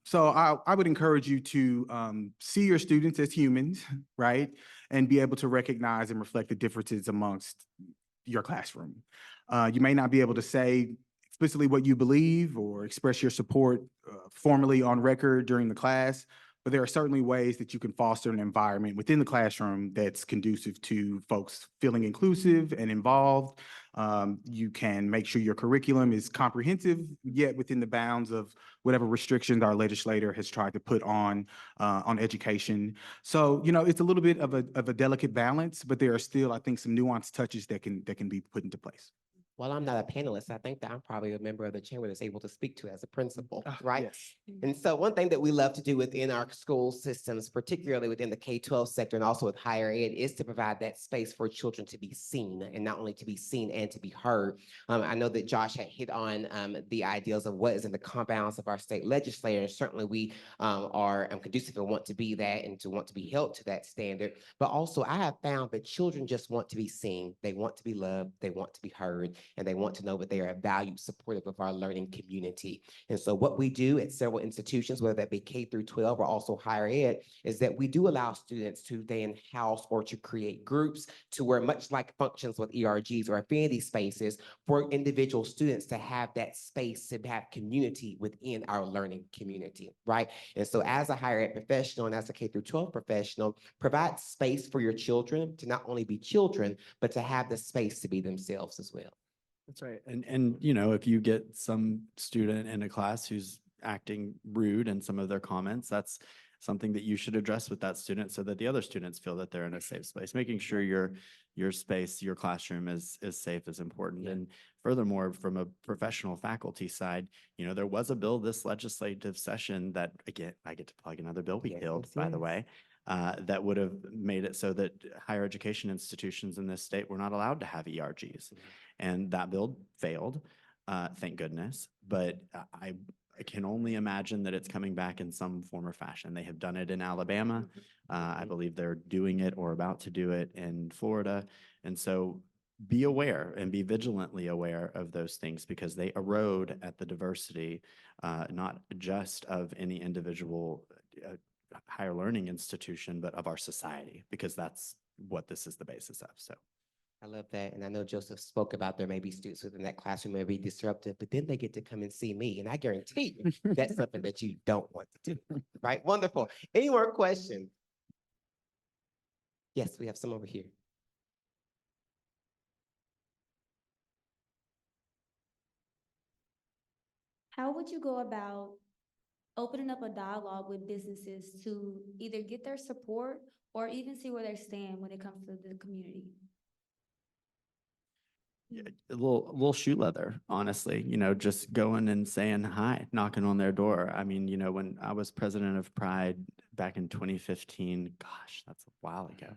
So I would encourage you to see your students as humans, right? And be able to recognize and reflect the differences amongst your classroom. You may not be able to say explicitly what you believe or express your support formally on record during the class, but there are certainly ways that you can foster an environment within the classroom that's conducive to folks feeling inclusive and involved. You can make sure your curriculum is comprehensive, yet within the bounds of whatever restrictions our legislator has tried to put on education. So, you know, it's a little bit of a delicate balance, but there are still, I think, some nuanced touches that can be put into place. Well, I'm not a panelist. I think that I'm probably a member of the chamber that's able to speak to as a principal, right? Yes. And so one thing that we love to do within our school systems, particularly within the K-12 sector and also with higher ed, is to provide that space for children to be seen, and not only to be seen and to be heard. I know that Josh had hit on the ideals of what is in the compounds of our state legislators. Certainly we are conducive and want to be that and to want to be held to that standard. But also I have found that children just want to be seen. They want to be loved. They want to be heard. and they want to know that they are valued, supportive of our learning community. And so what we do at several institutions, whether that be K through 12 or also higher ed, is that we do allow students to then house or to create groups to where, much like functions with ERGs or affinity spaces, for individual students to have that space, to have community within our learning community, right? And so as a higher ed professional and as a K through 12 professional, provide space for your children to not only be children, but to have the space to be themselves as well. That's right. And you know, if you get some student in a class who's acting rude in some of their comments, that's something that you should address with that student so that the other students feel that they're in a safe space. Making sure your space, your classroom is safe is important. Yeah. And furthermore, from a professional faculty side, you know, there was a bill this legislative session that, again, I get to plug another bill we Yes, killed, yes, by the yes. way, that would have made it so that higher education institutions in this state were not allowed to have ERGs. And that bill failed, thank goodness. But I can only imagine that it's coming back in some form or fashion. They have done it in Alabama. I believe they're doing it or about to do it in Florida. And so be aware and be vigilantly aware of those things, because they erode at the diversity, not just of any individual higher learning institution, but of our society, because that's what this is the basis of. So. I love that. And I know Joseph spoke about there may be students within that classroom may be disruptive, but then they get to come and see me. And I guarantee you that's something that you don't want to do, right? Wonderful. Any more questions? Yes, we have some over here. How would you go about opening up a dialogue with businesses to either get their support or even see where they stand when it comes to the community? Yeah, a little shoe leather, honestly, you know, just going and saying hi, knocking on their door. I mean, you know, when I was president of Pride back in 2015, gosh, that's a while ago.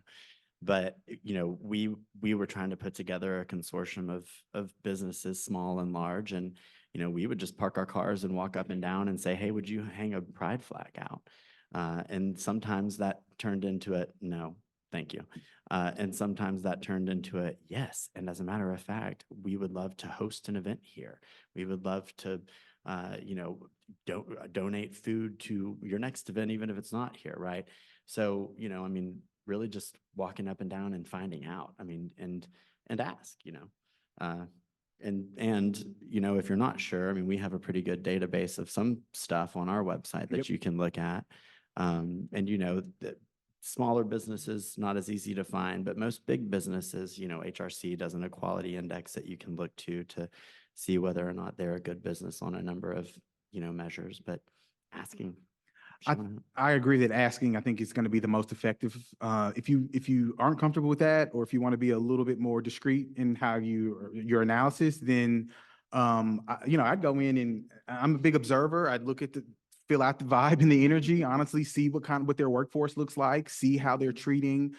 But, you know, we were trying to put together a consortium of businesses, small and large. And, you know, we would just park our cars and walk up and down and say, hey, would you hang a Pride flag out? And sometimes that turned into a no, thank you. And sometimes that turned into a yes. And as a matter of fact, we would love to host an event here. We would love to, you know, donate food to your next event, even if it's not here, right? So, you know, I mean, really just walking up and down and finding out. I mean, and ask, you know, and you know, if you're not sure, I mean, we have a pretty good database of some stuff on our website that Yep. you can look at. And you know, that smaller businesses, not as easy to find, but most big businesses, you know, HRC does an equality index that you can look to see whether or not they're a good business on a number of, you know, measures, but asking. I agree that asking, I think, is going to be the most effective. If you aren't comfortable with that, or if you want to be a little bit more discreet in how your analysis, then you know, I'd go in and I'm a big observer. I'd look at feel out the vibe and the energy, honestly, see what their workforce looks like, see how they're treating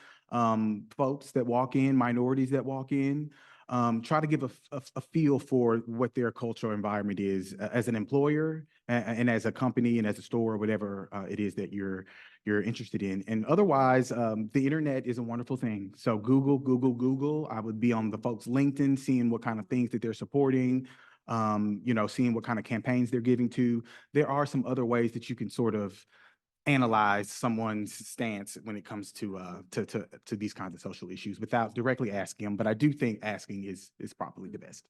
folks that walk in, minorities that walk in. Try to give a feel for what their cultural environment is as an employer and as a company and as a store or whatever it is that you're interested in. And otherwise, the internet is a wonderful thing. So Google. I would be on the folks' LinkedIn, seeing what kind of things that they're supporting, you know, seeing what kind of campaigns they're giving to. There are some other ways that you can sort of analyze someone's stance when it comes to these kinds of social issues without directly asking them. But I do think asking is probably the best.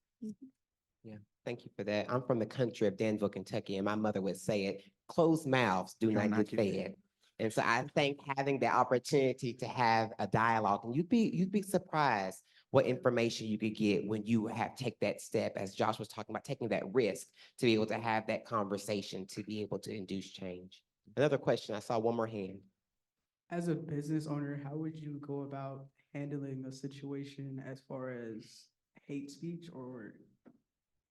Yeah, thank you for that. I'm from the country of Danville, Kentucky, and my mother would say it, closed mouths do not get fed. And so I think having the opportunity to have a dialogue, and you'd be surprised what information you could get when you take that step, as Josh was talking about, taking that risk to be able to have that conversation, to be able to induce change. Another question, I saw one more hand. As a business owner, how would you go about handling a situation as far as hate speech or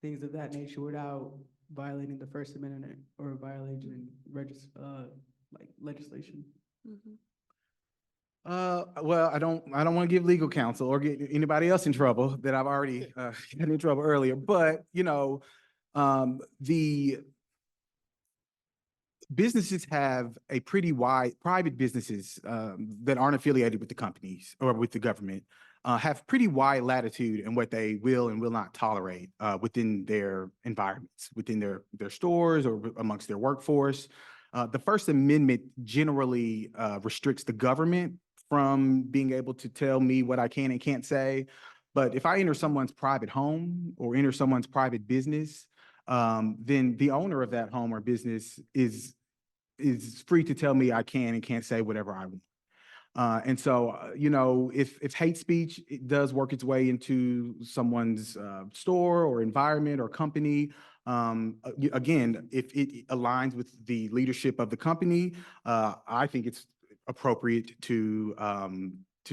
things of that nature without violating the First Amendment or violating legislation? Mhm. Well, I don't want to give legal counsel or get anybody else in trouble that I've already gotten in trouble earlier. But you know, the businesses have a pretty wide, private businesses that aren't affiliated with the companies or with the government have pretty wide latitude in what they will and will not tolerate within their environments, within their stores or amongst their workforce. The First Amendment generally restricts the government from being able to tell me what I can and can't say. But if I enter someone's private home or enter someone's private business, then the owner of that home or business is free to tell me I can and can't say whatever I want. And so, you know, if hate speech it does work its way into someone's store or environment or company, again, if it aligns with the leadership of the company, I think it's appropriate to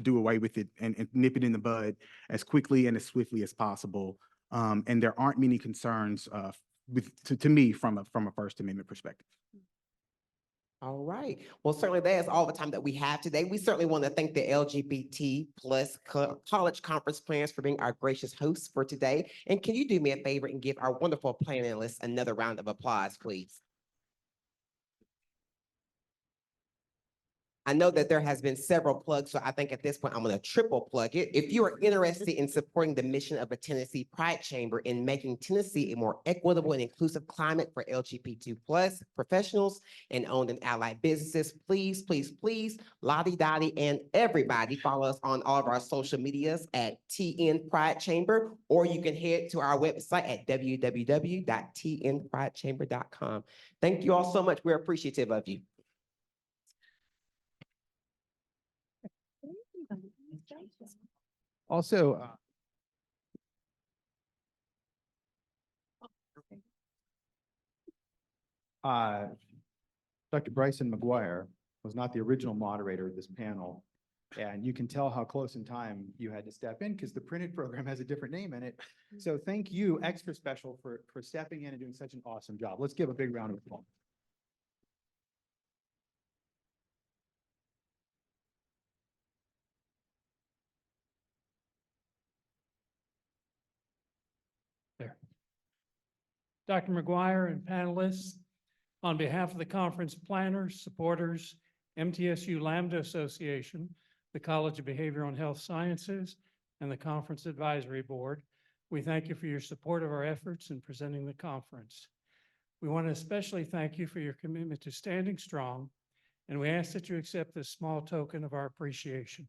do away with it and nip it in the bud as quickly and as swiftly as possible. And there aren't many concerns to me from a First Amendment perspective. All right. Well, certainly that is all the time that we have today. We certainly want to thank the LGBT plus college conference planners for being our gracious hosts for today. And can you do me a favor and give our wonderful panelists another round of applause, please? I know that there has been several plugs, so I think at this point, I'm going to triple plug it. If you are interested in supporting the mission of the Tennessee Pride Chamber in making Tennessee a more equitable and inclusive climate for LGBT plus professionals and owned and allied businesses, please, please, please, Lottie Dottie and everybody follow us on all of our social medias at TN Pride Chamber, or you can head to our website at www.tnpridechamber.com. Thank you all so much. We're appreciative of you. Also, Dr. Brynn McGuire was not the original moderator of this panel. And you can tell how close in time you had to step in because the printed program has a different name in it. So thank you, extra special, for stepping in and doing such an awesome job. Let's give a big round of applause. There. Dr. McGuire and panelists, on behalf of the conference planners, supporters, MTSU Lambda Association, the College of Behavioral and Health Sciences, and the Conference Advisory Board, we thank you for your support of our efforts in presenting the conference. We want to especially thank you for your commitment to standing strong, and we ask that you accept this small token of our appreciation.